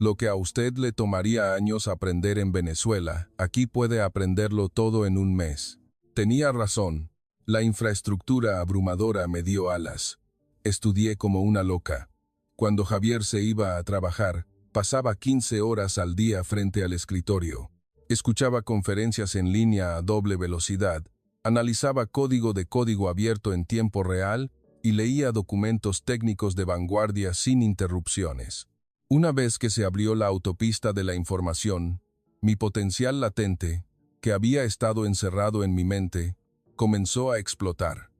Lo que a usted le tomaría años aprender en Venezuela, aquí puede aprenderlo todo en un mes. Tenía razón. La infraestructura abrumadora me dio alas. Estudié como una loca. Cuando Javier se iba a trabajar, pasaba 15 horas al día frente al escritorio. Escuchaba conferencias en línea a doble velocidad, analizaba código de código abierto en tiempo real y leía documentos técnicos de vanguardia sin interrupciones. Una vez que se abrió la autopista de la información, mi potencial latente, que había estado encerrado en mi mente, comenzó a explotar.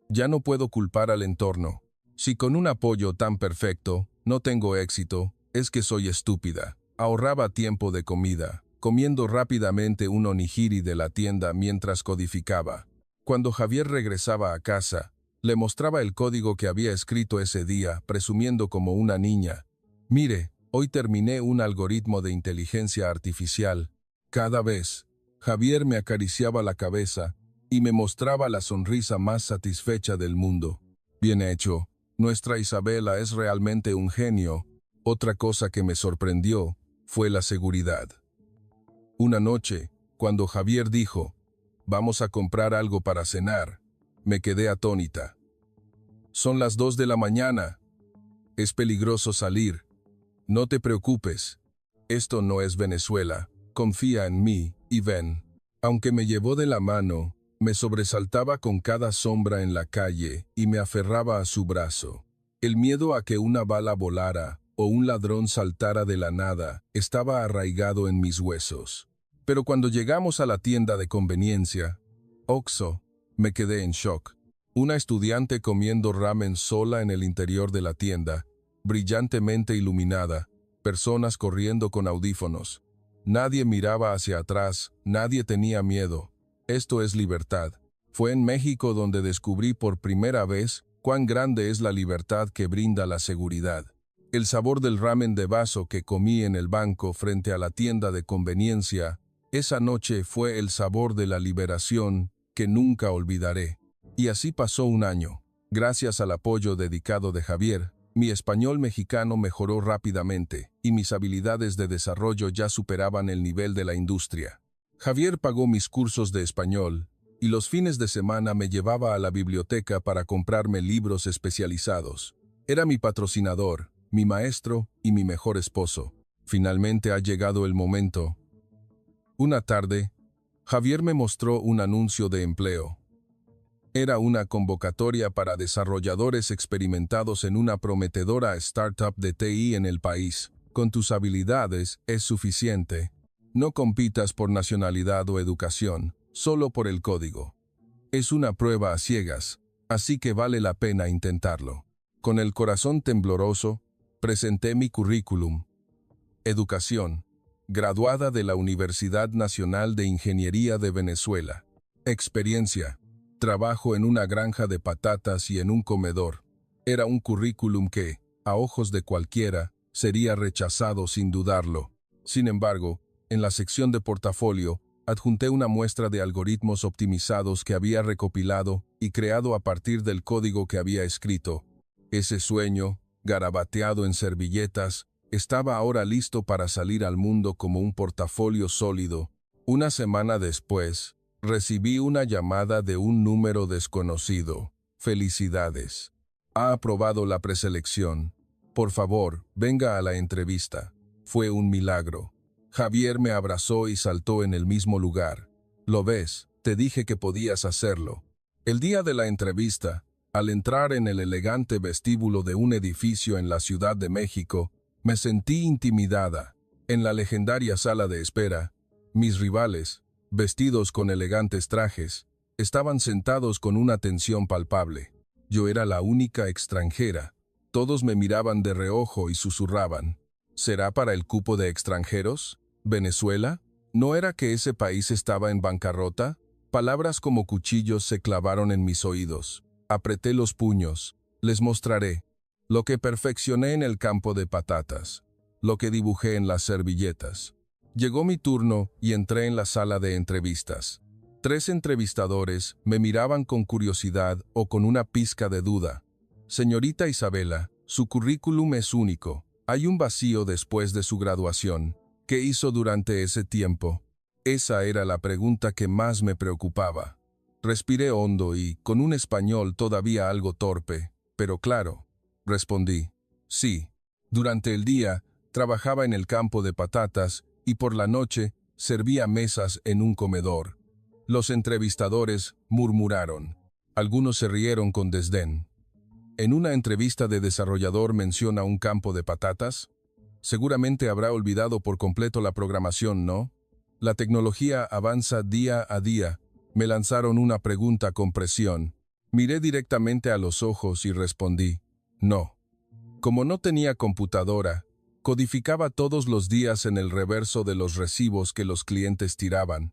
Ya no puedo culpar al entorno. Si con un apoyo tan perfecto no tengo éxito, es que soy estúpida. Ahorraba tiempo de comida, comiendo rápidamente un onigiri de la tienda mientras codificaba. Cuando Javier regresaba a casa, le mostraba el código que había escrito ese día, presumiendo como una niña: mire, hoy terminé un algoritmo de inteligencia artificial. Cada vez, Javier me acariciaba la cabeza y me mostraba la sonrisa más satisfecha del mundo. Bien hecho, nuestra Isabela es realmente un genio. Otra cosa que me sorprendió fue la seguridad. Una noche, cuando Javier dijo: vamos a comprar algo para cenar, me quedé atónita. Son las 2 de la mañana. Es peligroso salir. No te preocupes. Esto no es Venezuela. Confía en mí y ven. Aunque me llevó de la mano, me sobresaltaba con cada sombra en la calle y me aferraba a su brazo. El miedo a que una bala volara o un ladrón saltara de la nada estaba arraigado en mis huesos. Pero cuando llegamos a la tienda de conveniencia, Oxxo, me quedé en shock. Una estudiante comiendo ramen sola en el interior de la tienda, brillantemente iluminada, personas corriendo con audífonos. Nadie miraba hacia atrás, nadie tenía miedo. Esto es libertad. Fue en México donde descubrí por primera vez cuán grande es la libertad que brinda la seguridad. El sabor del ramen de vaso que comí en el banco frente a la tienda de conveniencia, esa noche fue el sabor de la liberación que nunca olvidaré. Y así pasó un año. Gracias al apoyo dedicado de Javier, mi español mexicano mejoró rápidamente y mis habilidades de desarrollo ya superaban el nivel de la industria. Javier pagó mis cursos de español y los fines de semana me llevaba a la biblioteca para comprarme libros especializados. Era mi patrocinador, mi maestro y mi mejor esposo. Finalmente ha llegado el momento. Una tarde, Javier me mostró un anuncio de empleo. Era una convocatoria para desarrolladores experimentados en una prometedora startup de TI en el país. Con tus habilidades es suficiente. No compitas por nacionalidad o educación, solo por el código. Es una prueba a ciegas, así que vale la pena intentarlo. Con el corazón tembloroso, presenté mi currículum. Educación. Graduada de la Universidad Nacional de Ingeniería de Venezuela. Experiencia. Trabajo en una granja de patatas y en un comedor. Era un currículum que, a ojos de cualquiera, sería rechazado sin dudarlo. Sin embargo, en la sección de portafolio, adjunté una muestra de algoritmos optimizados que había recopilado y creado a partir del código que había escrito. Ese sueño, garabateado en servilletas, estaba ahora listo para salir al mundo como un portafolio sólido. Una semana después, recibí una llamada de un número desconocido. Felicidades. Ha aprobado la preselección. Por favor, venga a la entrevista. Fue un milagro. Javier me abrazó y saltó en el mismo lugar. ¿Lo ves? Te dije que podías hacerlo. El día de la entrevista, al entrar en el elegante vestíbulo de un edificio en la Ciudad de México, me sentí intimidada. En la legendaria sala de espera, mis rivales, vestidos con elegantes trajes, estaban sentados con una tensión palpable. Yo era la única extranjera. Todos me miraban de reojo y susurraban. ¿Será para el cupo de extranjeros? ¿Venezuela? ¿No era que ese país estaba en bancarrota? Palabras como cuchillos se clavaron en mis oídos. Apreté los puños. Les mostraré. Lo que perfeccioné en el campo de patatas. Lo que dibujé en las servilletas. Llegó mi turno y entré en la sala de entrevistas. 3 entrevistadores me miraban con curiosidad o con una pizca de duda. Señorita Isabela, su currículum es único. Hay un vacío después de su graduación. ¿Qué hizo durante ese tiempo? Esa era la pregunta que más me preocupaba. Respiré hondo y, con un español todavía algo torpe, pero claro, respondí. Sí. Durante el día, trabajaba en el campo de patatas y por la noche, servía mesas en un comedor. Los entrevistadores murmuraron. Algunos se rieron con desdén. En una entrevista de desarrollador menciona un campo de patatas. Seguramente habrá olvidado por completo la programación, ¿no? La tecnología avanza día a día. Me lanzaron una pregunta con presión. Miré directamente a los ojos y respondí, no. Como no tenía computadora, codificaba todos los días en el reverso de los recibos que los clientes tiraban.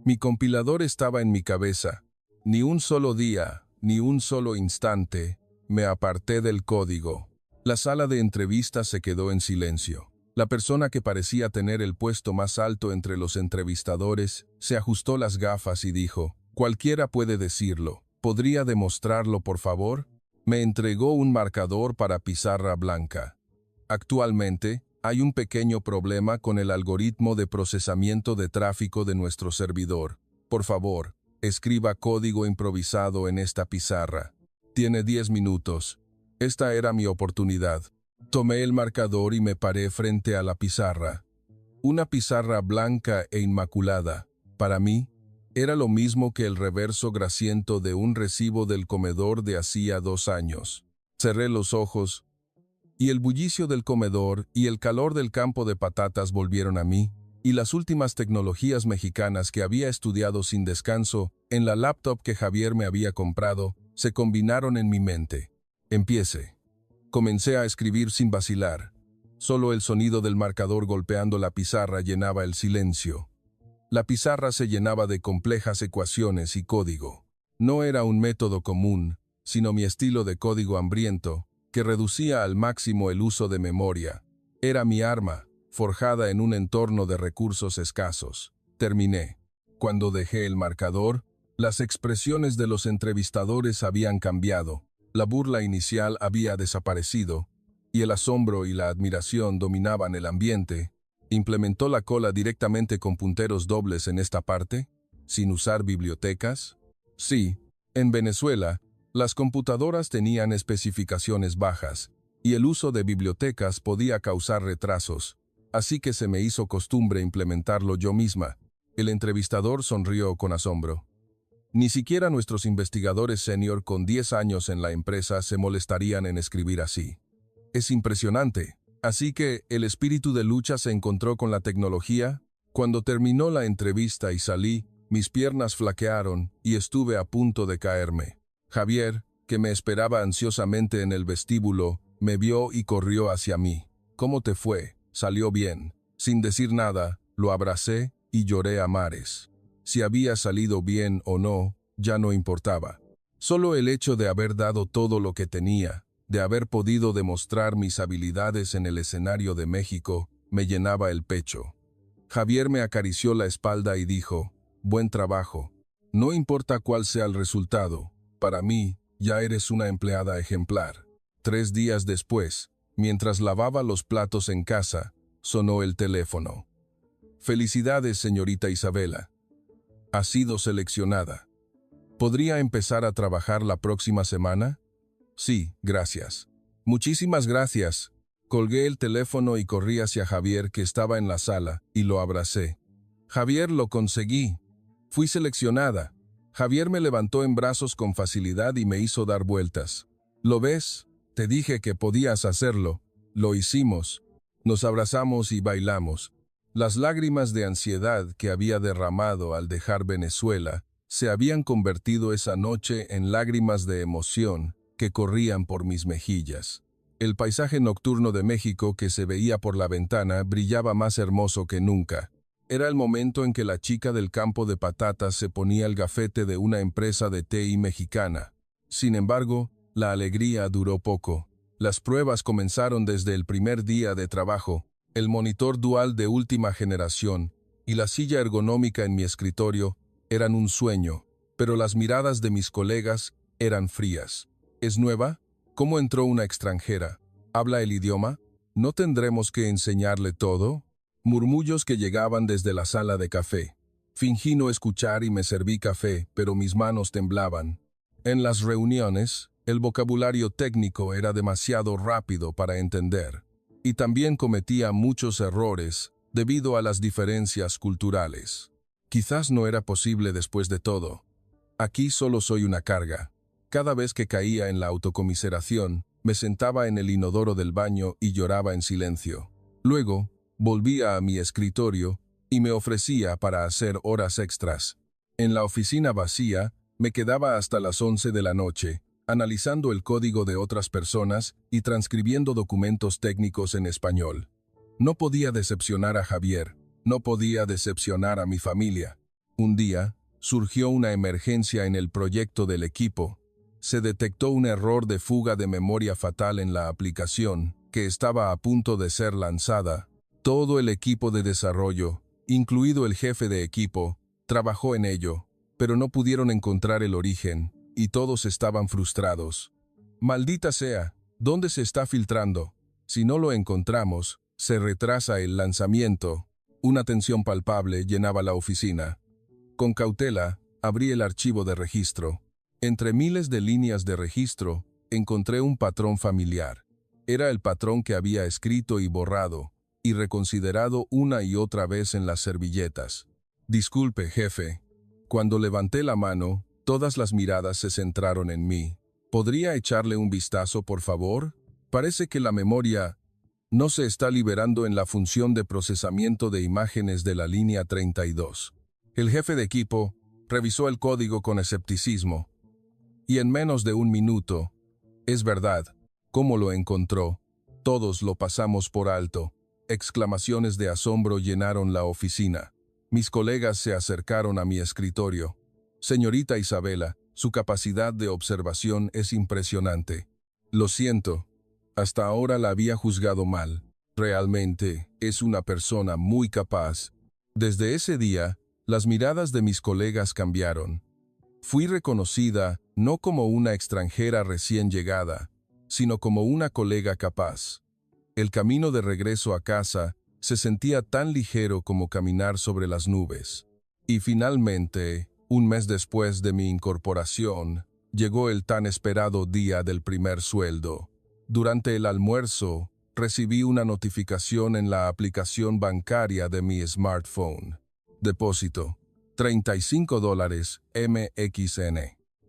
Mi compilador estaba en mi cabeza. Ni un solo día, ni un solo instante, me aparté del código. La sala de entrevistas se quedó en silencio. La persona que parecía tener el puesto más alto entre los entrevistadores se ajustó las gafas y dijo, cualquiera puede decirlo. ¿Podría demostrarlo, por favor? Me entregó un marcador para pizarra blanca. Actualmente, hay un pequeño problema con el algoritmo de procesamiento de tráfico de nuestro servidor. Por favor, escriba código improvisado en esta pizarra. Tiene 10 minutos. Esta era mi oportunidad. Tomé el marcador y me paré frente a la pizarra. Una pizarra blanca e inmaculada. Para mí, era lo mismo que el reverso grasiento de un recibo del comedor de hacía 2 años. Cerré los ojos, y el bullicio del comedor y el calor del campo de patatas volvieron a mí, y las últimas tecnologías mexicanas que había estudiado sin descanso en la laptop que Javier me había comprado, se combinaron en mi mente. Empiece. Comencé a escribir sin vacilar. Solo el sonido del marcador golpeando la pizarra llenaba el silencio. La pizarra se llenaba de complejas ecuaciones y código. No era un método común, sino mi estilo de código hambriento, que reducía al máximo el uso de memoria. Era mi arma, forjada en un entorno de recursos escasos. Terminé. Cuando dejé el marcador, las expresiones de los entrevistadores habían cambiado. La burla inicial había desaparecido, y el asombro y la admiración dominaban el ambiente. ¿Implementó la cola directamente con punteros dobles en esta parte, sin usar bibliotecas? Sí, en Venezuela, las computadoras tenían especificaciones bajas, y el uso de bibliotecas podía causar retrasos, así que se me hizo costumbre implementarlo yo misma. El entrevistador sonrió con asombro. Ni siquiera nuestros investigadores senior con 10 años en la empresa se molestarían en escribir así. Es impresionante. Así que el espíritu de lucha se encontró con la tecnología. Cuando terminó la entrevista y salí, mis piernas flaquearon y estuve a punto de caerme. Javier, que me esperaba ansiosamente en el vestíbulo, me vio y corrió hacia mí. ¿Cómo te fue? Salió bien. Sin decir nada, lo abracé y lloré a mares. Si había salido bien o no, ya no importaba. Solo el hecho de haber dado todo lo que tenía, de haber podido demostrar mis habilidades en el escenario de México, me llenaba el pecho. Javier me acarició la espalda y dijo, «Buen trabajo. No importa cuál sea el resultado, para mí, ya eres una empleada ejemplar». 3 días después, mientras lavaba los platos en casa, sonó el teléfono. «Felicidades, señorita Isabela. Ha sido seleccionada. ¿Podría empezar a trabajar la próxima semana?» «Sí, gracias». «Muchísimas gracias». Colgué el teléfono y corrí hacia Javier, que estaba en la sala, y lo abracé. «Javier, lo conseguí. Fui seleccionada». Javier me levantó en brazos con facilidad y me hizo dar vueltas. «¿Lo ves? Te dije que podías hacerlo. Lo hicimos». Nos abrazamos y bailamos. Las lágrimas de ansiedad que había derramado al dejar Venezuela se habían convertido esa noche en lágrimas de emoción que corrían por mis mejillas. El paisaje nocturno de México que se veía por la ventana brillaba más hermoso que nunca. Era el momento en que la chica del campo de patatas se ponía el gafete de una empresa de TI mexicana. Sin embargo, la alegría duró poco. Las pruebas comenzaron desde el primer día de trabajo. El monitor dual de última generación y la silla ergonómica en mi escritorio eran un sueño, pero las miradas de mis colegas eran frías. ¿Es nueva? ¿Cómo entró una extranjera? ¿Habla el idioma? ¿No tendremos que enseñarle todo? Murmullos que llegaban desde la sala de café. Fingí no escuchar y me serví café, pero mis manos temblaban. En las reuniones, el vocabulario técnico era demasiado rápido para entender. Y también cometía muchos errores debido a las diferencias culturales. Quizás no era posible después de todo. Aquí solo soy una carga. Cada vez que caía en la autocomiseración, me sentaba en el inodoro del baño y lloraba en silencio. Luego, volvía a mi escritorio y me ofrecía para hacer horas extras. En la oficina vacía, me quedaba hasta las 11 de la noche, analizando el código de otras personas y transcribiendo documentos técnicos en español. No podía decepcionar a Javier, no podía decepcionar a mi familia. Un día, surgió una emergencia en el proyecto del equipo. Se detectó un error de fuga de memoria fatal en la aplicación, que estaba a punto de ser lanzada. Todo el equipo de desarrollo, incluido el jefe de equipo, trabajó en ello, pero no pudieron encontrar el origen, y todos estaban frustrados. «Maldita sea, ¿dónde se está filtrando? Si no lo encontramos, se retrasa el lanzamiento». Una tensión palpable llenaba la oficina. Con cautela, abrí el archivo de registro. Entre miles de líneas de registro, encontré un patrón familiar. Era el patrón que había escrito y borrado, y reconsiderado una y otra vez en las servilletas. «Disculpe, jefe». Cuando levanté la mano, todas las miradas se centraron en mí. «¿Podría echarle un vistazo, por favor? Parece que la memoria no se está liberando en la función de procesamiento de imágenes de la línea 32. El jefe de equipo revisó el código con escepticismo. Y en menos de un minuto, «Es verdad». ¿Cómo lo encontró? Todos lo pasamos por alto. Exclamaciones de asombro llenaron la oficina. Mis colegas se acercaron a mi escritorio. «Señorita Isabela, su capacidad de observación es impresionante». «Lo siento. Hasta ahora la había juzgado mal. Realmente, es una persona muy capaz». Desde ese día, las miradas de mis colegas cambiaron. Fui reconocida no como una extranjera recién llegada, sino como una colega capaz. El camino de regreso a casa se sentía tan ligero como caminar sobre las nubes. Y finalmente, un mes después de mi incorporación, llegó el tan esperado día del primer sueldo. Durante el almuerzo, recibí una notificación en la aplicación bancaria de mi smartphone. Depósito, $35 MXN.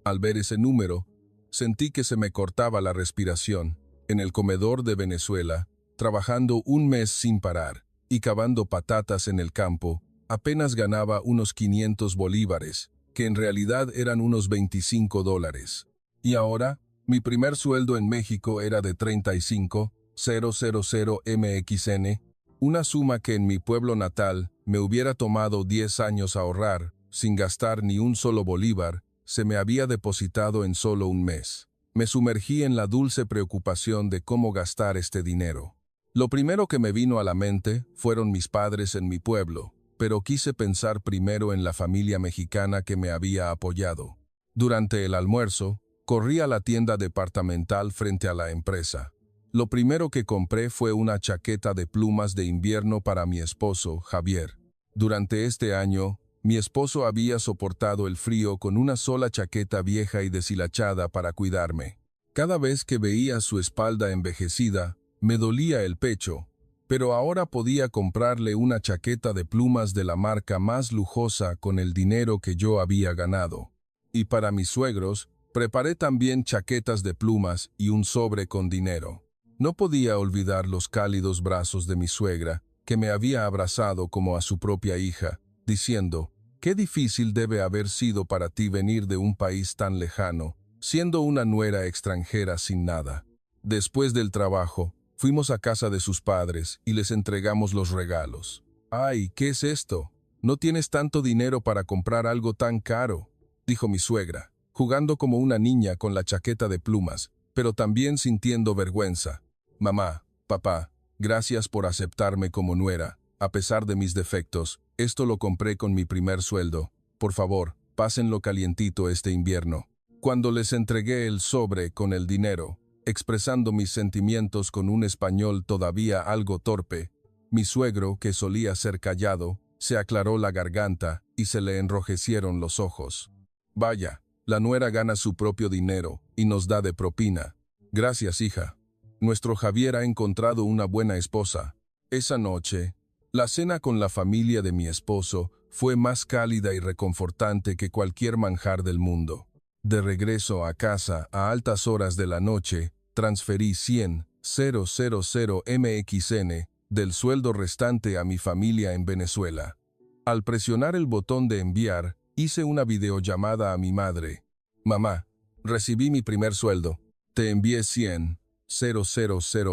Al ver ese número, sentí que se me cortaba la respiración. En el comedor de Venezuela, trabajando un mes sin parar y cavando patatas en el campo, apenas ganaba unos 500 bolívares, que en realidad eran unos $25. Y ahora, mi primer sueldo en México era de 35,000 MXN, una suma que en mi pueblo natal me hubiera tomado 10 años ahorrar, sin gastar ni un solo bolívar, se me había depositado en solo un mes. Me sumergí en la dulce preocupación de cómo gastar este dinero. Lo primero que me vino a la mente fueron mis padres en mi pueblo, pero quise pensar primero en la familia mexicana que me había apoyado. Durante el almuerzo, corrí a la tienda departamental frente a la empresa. Lo primero que compré fue una chaqueta de plumas de invierno para mi esposo, Javier. Durante este año, mi esposo había soportado el frío con una sola chaqueta vieja y deshilachada para cuidarme. Cada vez que veía su espalda envejecida, me dolía el pecho, pero ahora podía comprarle una chaqueta de plumas de la marca más lujosa con el dinero que yo había ganado. Y para mis suegros, preparé también chaquetas de plumas y un sobre con dinero. No podía olvidar los cálidos brazos de mi suegra, que me había abrazado como a su propia hija, diciendo, «Qué difícil debe haber sido para ti venir de un país tan lejano, siendo una nuera extranjera sin nada». Después del trabajo, fuimos a casa de sus padres y les entregamos los regalos. «Ay, ¿qué es esto? No tienes tanto dinero para comprar algo tan caro», dijo mi suegra, jugando como una niña con la chaqueta de plumas, pero también sintiendo vergüenza. «Mamá, papá, gracias por aceptarme como nuera. A pesar de mis defectos, esto lo compré con mi primer sueldo. Por favor, pásenlo calientito este invierno». Cuando les entregué el sobre con el dinero, expresando mis sentimientos con un español todavía algo torpe, mi suegro, que solía ser callado, se aclaró la garganta y se le enrojecieron los ojos. «Vaya, la nuera gana su propio dinero y nos da de propina. Gracias, hija. Nuestro Javier ha encontrado una buena esposa». Esa noche, la cena con la familia de mi esposo fue más cálida y reconfortante que cualquier manjar del mundo. De regreso a casa a altas horas de la noche, transferí 100,000 MXN del sueldo restante a mi familia en Venezuela. Al presionar el botón de enviar, hice una videollamada a mi madre. «Mamá, recibí mi primer sueldo. Te envié 100,000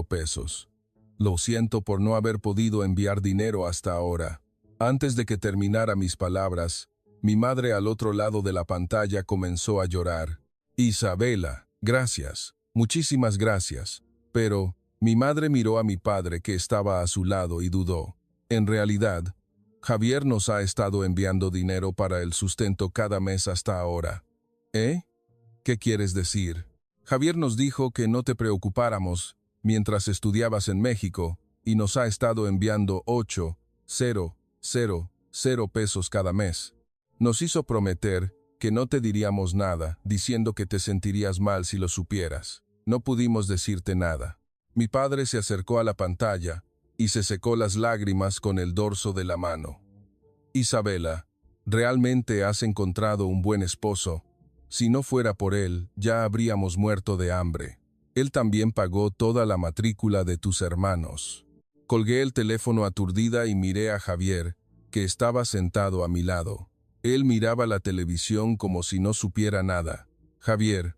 pesos. Lo siento por no haber podido enviar dinero hasta ahora». Antes de que terminara mis palabras, mi madre al otro lado de la pantalla comenzó a llorar. «Isabela, gracias, muchísimas gracias». Pero mi madre miró a mi padre que estaba a su lado y dudó. «En realidad, Javier nos ha estado enviando dinero para el sustento cada mes hasta ahora». «¿Eh? ¿Qué quieres decir?» «Javier nos dijo que no te preocupáramos mientras estudiabas en México y nos ha estado enviando 8,000 pesos cada mes. Nos hizo prometer que no te diríamos nada, diciendo que te sentirías mal si lo supieras. No pudimos decirte nada». Mi padre se acercó a la pantalla y se secó las lágrimas con el dorso de la mano. «Isabela, realmente has encontrado un buen esposo. Si no fuera por él, ya habríamos muerto de hambre. Él también pagó toda la matrícula de tus hermanos». Colgué el teléfono aturdida y miré a Javier, que estaba sentado a mi lado. Él miraba la televisión como si no supiera nada. «Javier,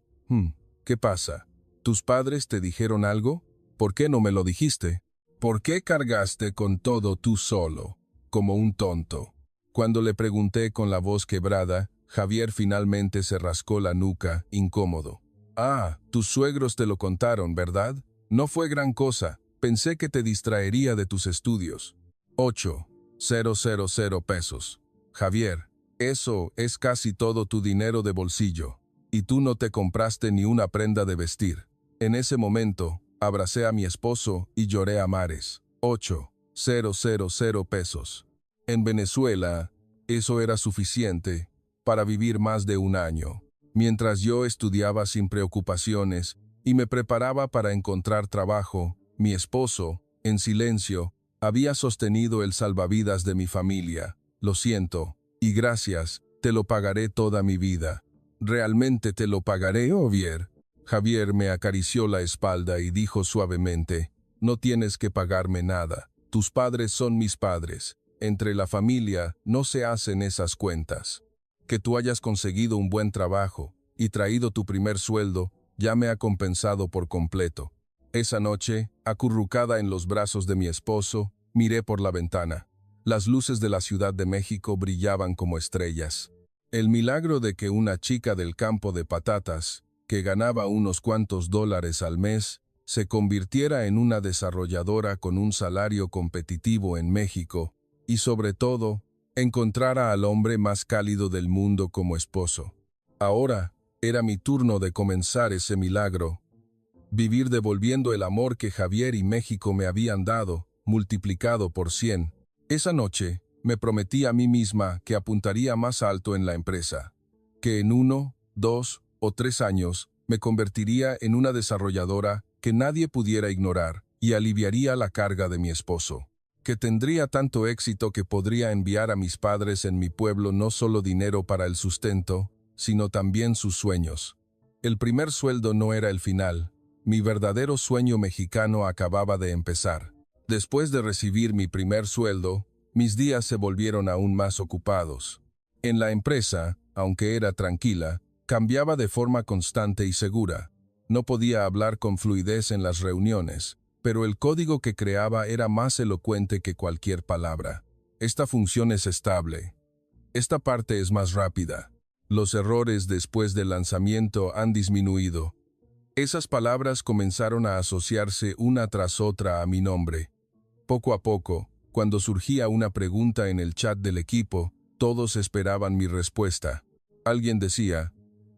¿qué pasa? ¿Tus padres te dijeron algo? ¿Por qué no me lo dijiste? ¿Por qué cargaste con todo tú solo, como un tonto?» Cuando le pregunté con la voz quebrada, Javier finalmente se rascó la nuca, incómodo. «Ah, tus suegros te lo contaron, ¿verdad? No fue gran cosa. Pensé que te distraería de tus estudios». 8,000 pesos. «Javier, eso es casi todo tu dinero de bolsillo. Y tú no te compraste ni una prenda de vestir». En ese momento, abracé a mi esposo y lloré a mares. 8,000 pesos. En Venezuela, eso era suficiente para vivir más de un año. Mientras yo estudiaba sin preocupaciones y me preparaba para encontrar trabajo, mi esposo, en silencio, había sostenido el salvavidas de mi familia. «Lo siento, Y gracias, te lo pagaré toda mi vida. ¿Realmente te lo pagaré, Javier? Javier me acarició la espalda y dijo suavemente, no tienes que pagarme nada. Tus padres son mis padres. Entre la familia no se hacen esas cuentas. Que tú hayas conseguido un buen trabajo y traído tu primer sueldo ya me ha compensado por completo. Esa noche, acurrucada en los brazos de mi esposo, miré por la ventana. Las luces de la Ciudad de México brillaban como estrellas. El milagro de que una chica del campo de patatas, que ganaba unos cuantos dólares al mes, se convirtiera en una desarrolladora con un salario competitivo en México, y sobre todo, encontrara al hombre más cálido del mundo como esposo. Ahora, era mi turno de comenzar ese milagro. Vivir devolviendo el amor que Javier y México me habían dado, multiplicado por 100. Esa noche, me prometí a mí misma que apuntaría más alto en la empresa, que en 1, 2 o 3 años me convertiría en una desarrolladora que nadie pudiera ignorar y aliviaría la carga de mi esposo, que tendría tanto éxito que podría enviar a mis padres en mi pueblo no solo dinero para el sustento, sino también sus sueños. El primer sueldo no era el final, mi verdadero sueño mexicano acababa de empezar. Después de recibir mi primer sueldo, mis días se volvieron aún más ocupados. En la empresa, aunque era tranquila, cambiaba de forma constante y segura. No podía hablar con fluidez en las reuniones, pero el código que creaba era más elocuente que cualquier palabra. Esta función es estable. Esta parte es más rápida. Los errores después del lanzamiento han disminuido. Esas palabras comenzaron a asociarse una tras otra a mi nombre. Poco a poco, cuando surgía una pregunta en el chat del equipo, todos esperaban mi respuesta. Alguien decía,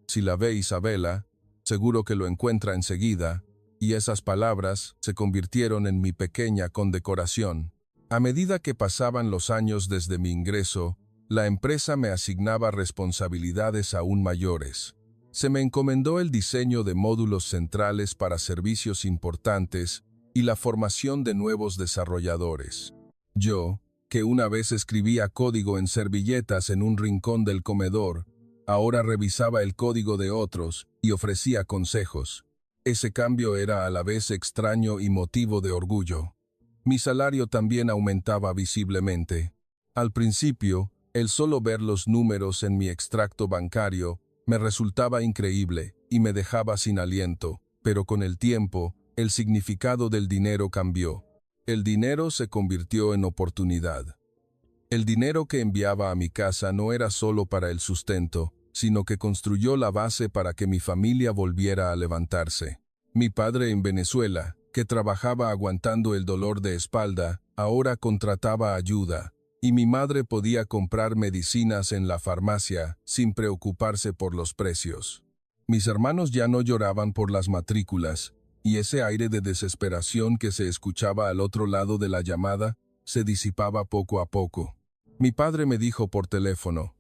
si la ve Isabela, seguro que lo encuentra enseguida, y esas palabras se convirtieron en mi pequeña condecoración. A medida que pasaban los años desde mi ingreso, la empresa me asignaba responsabilidades aún mayores. Se me encomendó el diseño de módulos centrales para servicios importantes y la formación de nuevos desarrolladores. Yo, que una vez escribía código en servilletas en un rincón del comedor, ahora revisaba el código de otros y ofrecía consejos. Ese cambio era a la vez extraño y motivo de orgullo. Mi salario también aumentaba visiblemente. Al principio, el solo ver los números en mi extracto bancario me resultaba increíble y me dejaba sin aliento, pero con el tiempo, el significado del dinero cambió. El dinero se convirtió en oportunidad. El dinero que enviaba a mi casa no era solo para el sustento, sino que construyó la base para que mi familia volviera a levantarse. Mi padre en Venezuela, que trabajaba aguantando el dolor de espalda, ahora contrataba ayuda, y mi madre podía comprar medicinas en la farmacia sin preocuparse por los precios. Mis hermanos ya no lloraban por las matrículas, y ese aire de desesperación que se escuchaba al otro lado de la llamada se disipaba poco a poco. Mi padre me dijo por teléfono,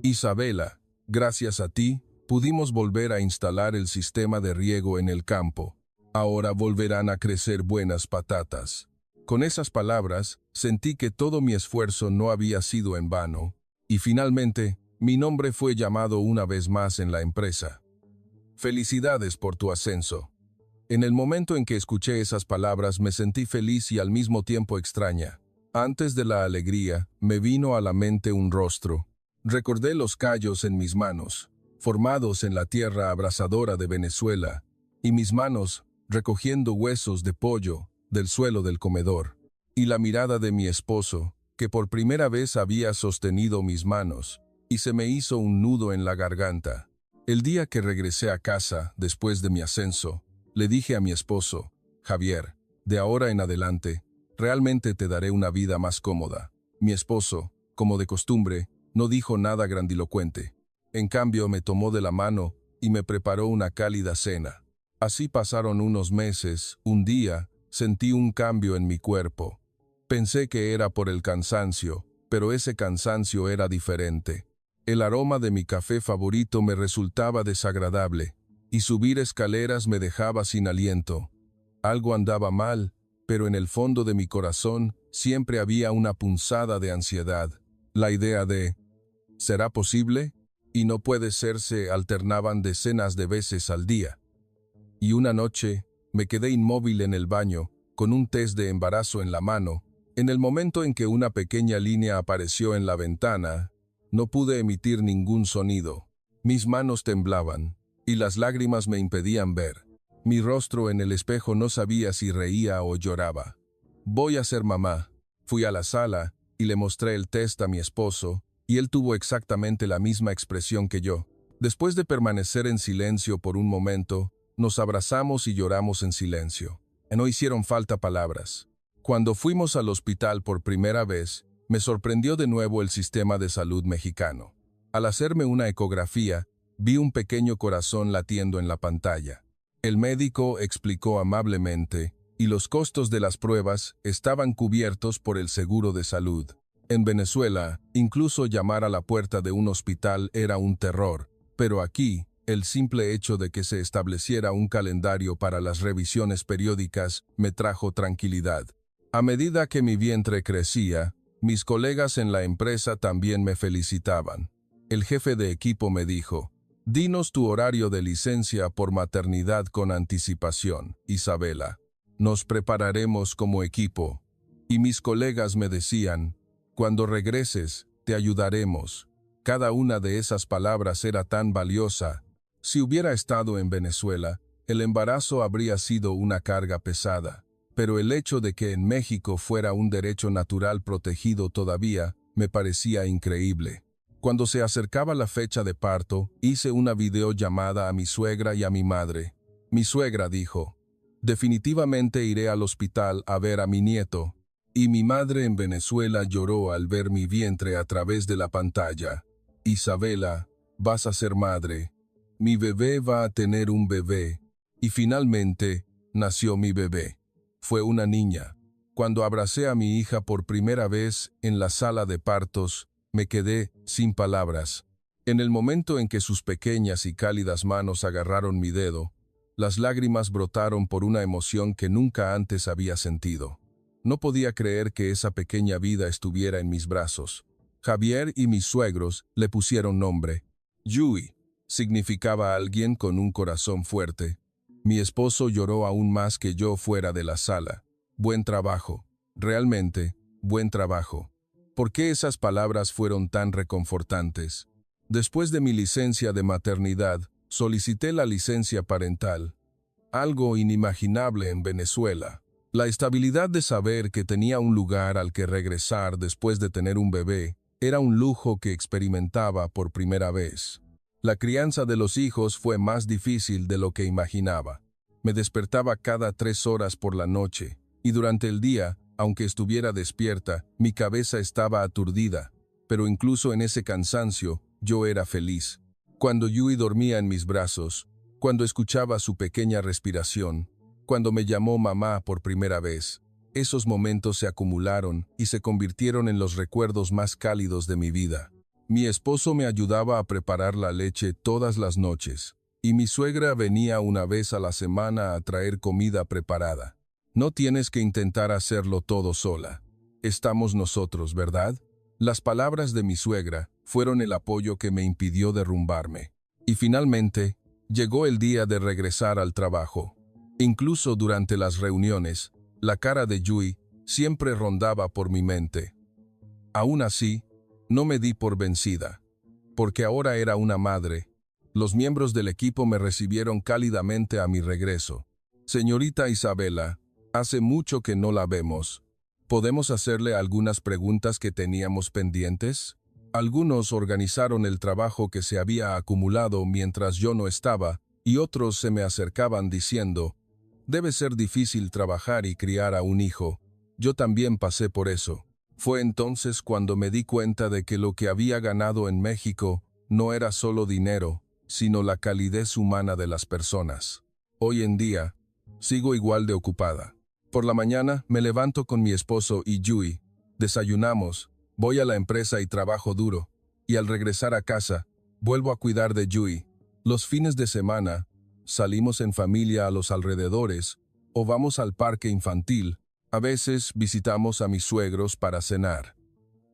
Isabela, gracias a ti, pudimos volver a instalar el sistema de riego en el campo. Ahora volverán a crecer buenas patatas. Con esas palabras, sentí que todo mi esfuerzo no había sido en vano, y finalmente, mi nombre fue llamado una vez más en la empresa. Felicidades por tu ascenso. En el momento en que escuché esas palabras me sentí feliz y al mismo tiempo extraña. Antes de la alegría, me vino a la mente un rostro. Recordé los callos en mis manos, formados en la tierra abrasadora de Venezuela, y mis manos recogiendo huesos de pollo del suelo del comedor, y la mirada de mi esposo, que por primera vez había sostenido mis manos, y se me hizo un nudo en la garganta. El día que regresé a casa, después de mi ascenso, le dije a mi esposo, Javier, de ahora en adelante, realmente te daré una vida más cómoda. Mi esposo, como de costumbre, no dijo nada grandilocuente. En cambio, me tomó de la mano y me preparó una cálida cena. Así pasaron unos meses. Un día, sentí un cambio en mi cuerpo. Pensé que era por el cansancio, pero ese cansancio era diferente. El aroma de mi café favorito me resultaba desagradable, y subir escaleras me dejaba sin aliento. Algo andaba mal, pero en el fondo de mi corazón siempre había una punzada de ansiedad. La idea de ¿Será posible? Y no puede ser, se alternaban decenas de veces al día. Y una noche, me quedé inmóvil en el baño, con un test de embarazo en la mano. En el momento en que una pequeña línea apareció en la ventana, no pude emitir ningún sonido. Mis manos temblaban, y las lágrimas me impedían ver. Mi rostro en el espejo no sabía si reía o lloraba. Voy a ser mamá. Fui a la sala, y le mostré el test a mi esposo, y él tuvo exactamente la misma expresión que yo. Después de permanecer en silencio por un momento, nos abrazamos y lloramos en silencio. No hicieron falta palabras. Cuando fuimos al hospital por primera vez, me sorprendió de nuevo el sistema de salud mexicano. Al hacerme una ecografía, vi un pequeño corazón latiendo en la pantalla. El médico explicó amablemente, y los costos de las pruebas estaban cubiertos por el seguro de salud. En Venezuela, incluso llamar a la puerta de un hospital era un terror, pero aquí, el simple hecho de que se estableciera un calendario para las revisiones periódicas me trajo tranquilidad. A medida que mi vientre crecía, mis colegas en la empresa también me felicitaban. El jefe de equipo me dijo: «Dinos tu horario de licencia por maternidad con anticipación, Isabela. Nos prepararemos como equipo». Y mis colegas me decían: «Cuando regreses, te ayudaremos». Cada una de esas palabras era tan valiosa. Si hubiera estado en Venezuela, el embarazo habría sido una carga pesada. Pero el hecho de que en México fuera un derecho natural protegido todavía, me parecía increíble. Cuando se acercaba la fecha de parto, hice una videollamada a mi suegra y a mi madre. Mi suegra dijo: «Definitivamente iré al hospital a ver a mi nieto». Y mi madre en Venezuela lloró al ver mi vientre a través de la pantalla. «Isabela, vas a ser madre. Mi bebé va a tener un bebé». Y finalmente, nació mi bebé. Fue una niña. Cuando abracé a mi hija por primera vez en la sala de partos, me quedé sin palabras. En el momento en que sus pequeñas y cálidas manos agarraron mi dedo, las lágrimas brotaron por una emoción que nunca antes había sentido. No podía creer que esa pequeña vida estuviera en mis brazos. Javier y mis suegros le pusieron nombre. Yui significaba alguien con un corazón fuerte. Mi esposo lloró aún más que yo fuera de la sala. Buen trabajo. Realmente, buen trabajo. ¿Por qué esas palabras fueron tan reconfortantes? Después de mi licencia de maternidad, solicité la licencia parental. Algo inimaginable en Venezuela. La estabilidad de saber que tenía un lugar al que regresar después de tener un bebé era un lujo que experimentaba por primera vez. La crianza de los hijos fue más difícil de lo que imaginaba. Me despertaba cada 3 horas por la noche, y durante el día, aunque estuviera despierta, mi cabeza estaba aturdida, pero incluso en ese cansancio, yo era feliz. Cuando Yui dormía en mis brazos, cuando escuchaba su pequeña respiración, cuando me llamó mamá por primera vez, esos momentos se acumularon y se convirtieron en los recuerdos más cálidos de mi vida. Mi esposo me ayudaba a preparar la leche todas las noches, y mi suegra venía una vez a la semana a traer comida preparada. No tienes que intentar hacerlo todo sola. Estamos nosotros, ¿verdad? Las palabras de mi suegra fueron el apoyo que me impidió derrumbarme. Y finalmente, llegó el día de regresar al trabajo. Incluso durante las reuniones, la cara de Yui siempre rondaba por mi mente. Aún así, no me di por vencida, porque ahora era una madre. Los miembros del equipo me recibieron cálidamente a mi regreso. «Señorita Isabela, hace mucho que no la vemos. ¿Podemos hacerle algunas preguntas que teníamos pendientes?» Algunos organizaron el trabajo que se había acumulado mientras yo no estaba, y otros se me acercaban diciendo: «Debe ser difícil trabajar y criar a un hijo. Yo también pasé por eso». Fue entonces cuando me di cuenta de que lo que había ganado en México no era solo dinero, sino la calidez humana de las personas. Hoy en día, sigo igual de ocupada. Por la mañana me levanto con mi esposo y Yui, desayunamos, voy a la empresa y trabajo duro, y al regresar a casa, vuelvo a cuidar de Yui. Los fines de semana, salimos en familia a los alrededores o vamos al parque infantil. A veces visitamos a mis suegros para cenar.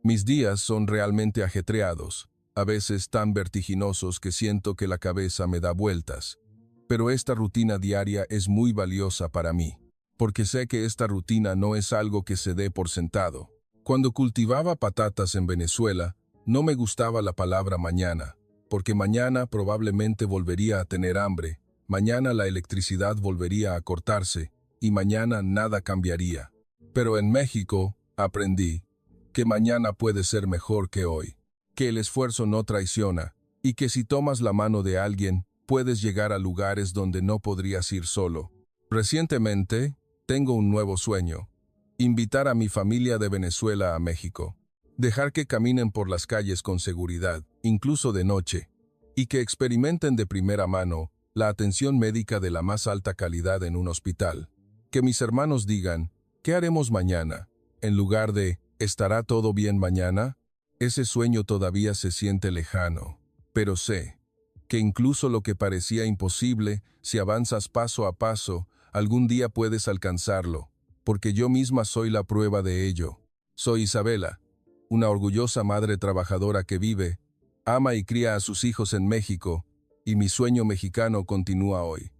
Mis días son realmente ajetreados. a veces tan vertiginosos que siento que la cabeza me da vueltas. Pero esta rutina diaria es muy valiosa para mí, porque sé que esta rutina no es algo que se dé por sentado. Cuando cultivaba patatas en Venezuela, no me gustaba la palabra mañana, porque mañana probablemente volvería a tener hambre, mañana la electricidad volvería a cortarse, y mañana nada cambiaría. Pero en México, aprendí que mañana puede ser mejor que hoy, que el esfuerzo no traiciona, y que si tomas la mano de alguien, puedes llegar a lugares donde no podrías ir solo. Recientemente, tengo un nuevo sueño: invitar a mi familia de Venezuela a México, dejar que caminen por las calles con seguridad, incluso de noche, y que experimenten de primera mano la atención médica de la más alta calidad en un hospital. Que mis hermanos digan, ¿qué haremos mañana?, en lugar de, ¿estará todo bien mañana? Ese sueño todavía se siente lejano, pero sé que incluso lo que parecía imposible, si avanzas paso a paso, algún día puedes alcanzarlo, porque yo misma soy la prueba de ello. Soy Isabela, una orgullosa madre trabajadora que vive, ama y cría a sus hijos en México, y mi sueño mexicano continúa hoy.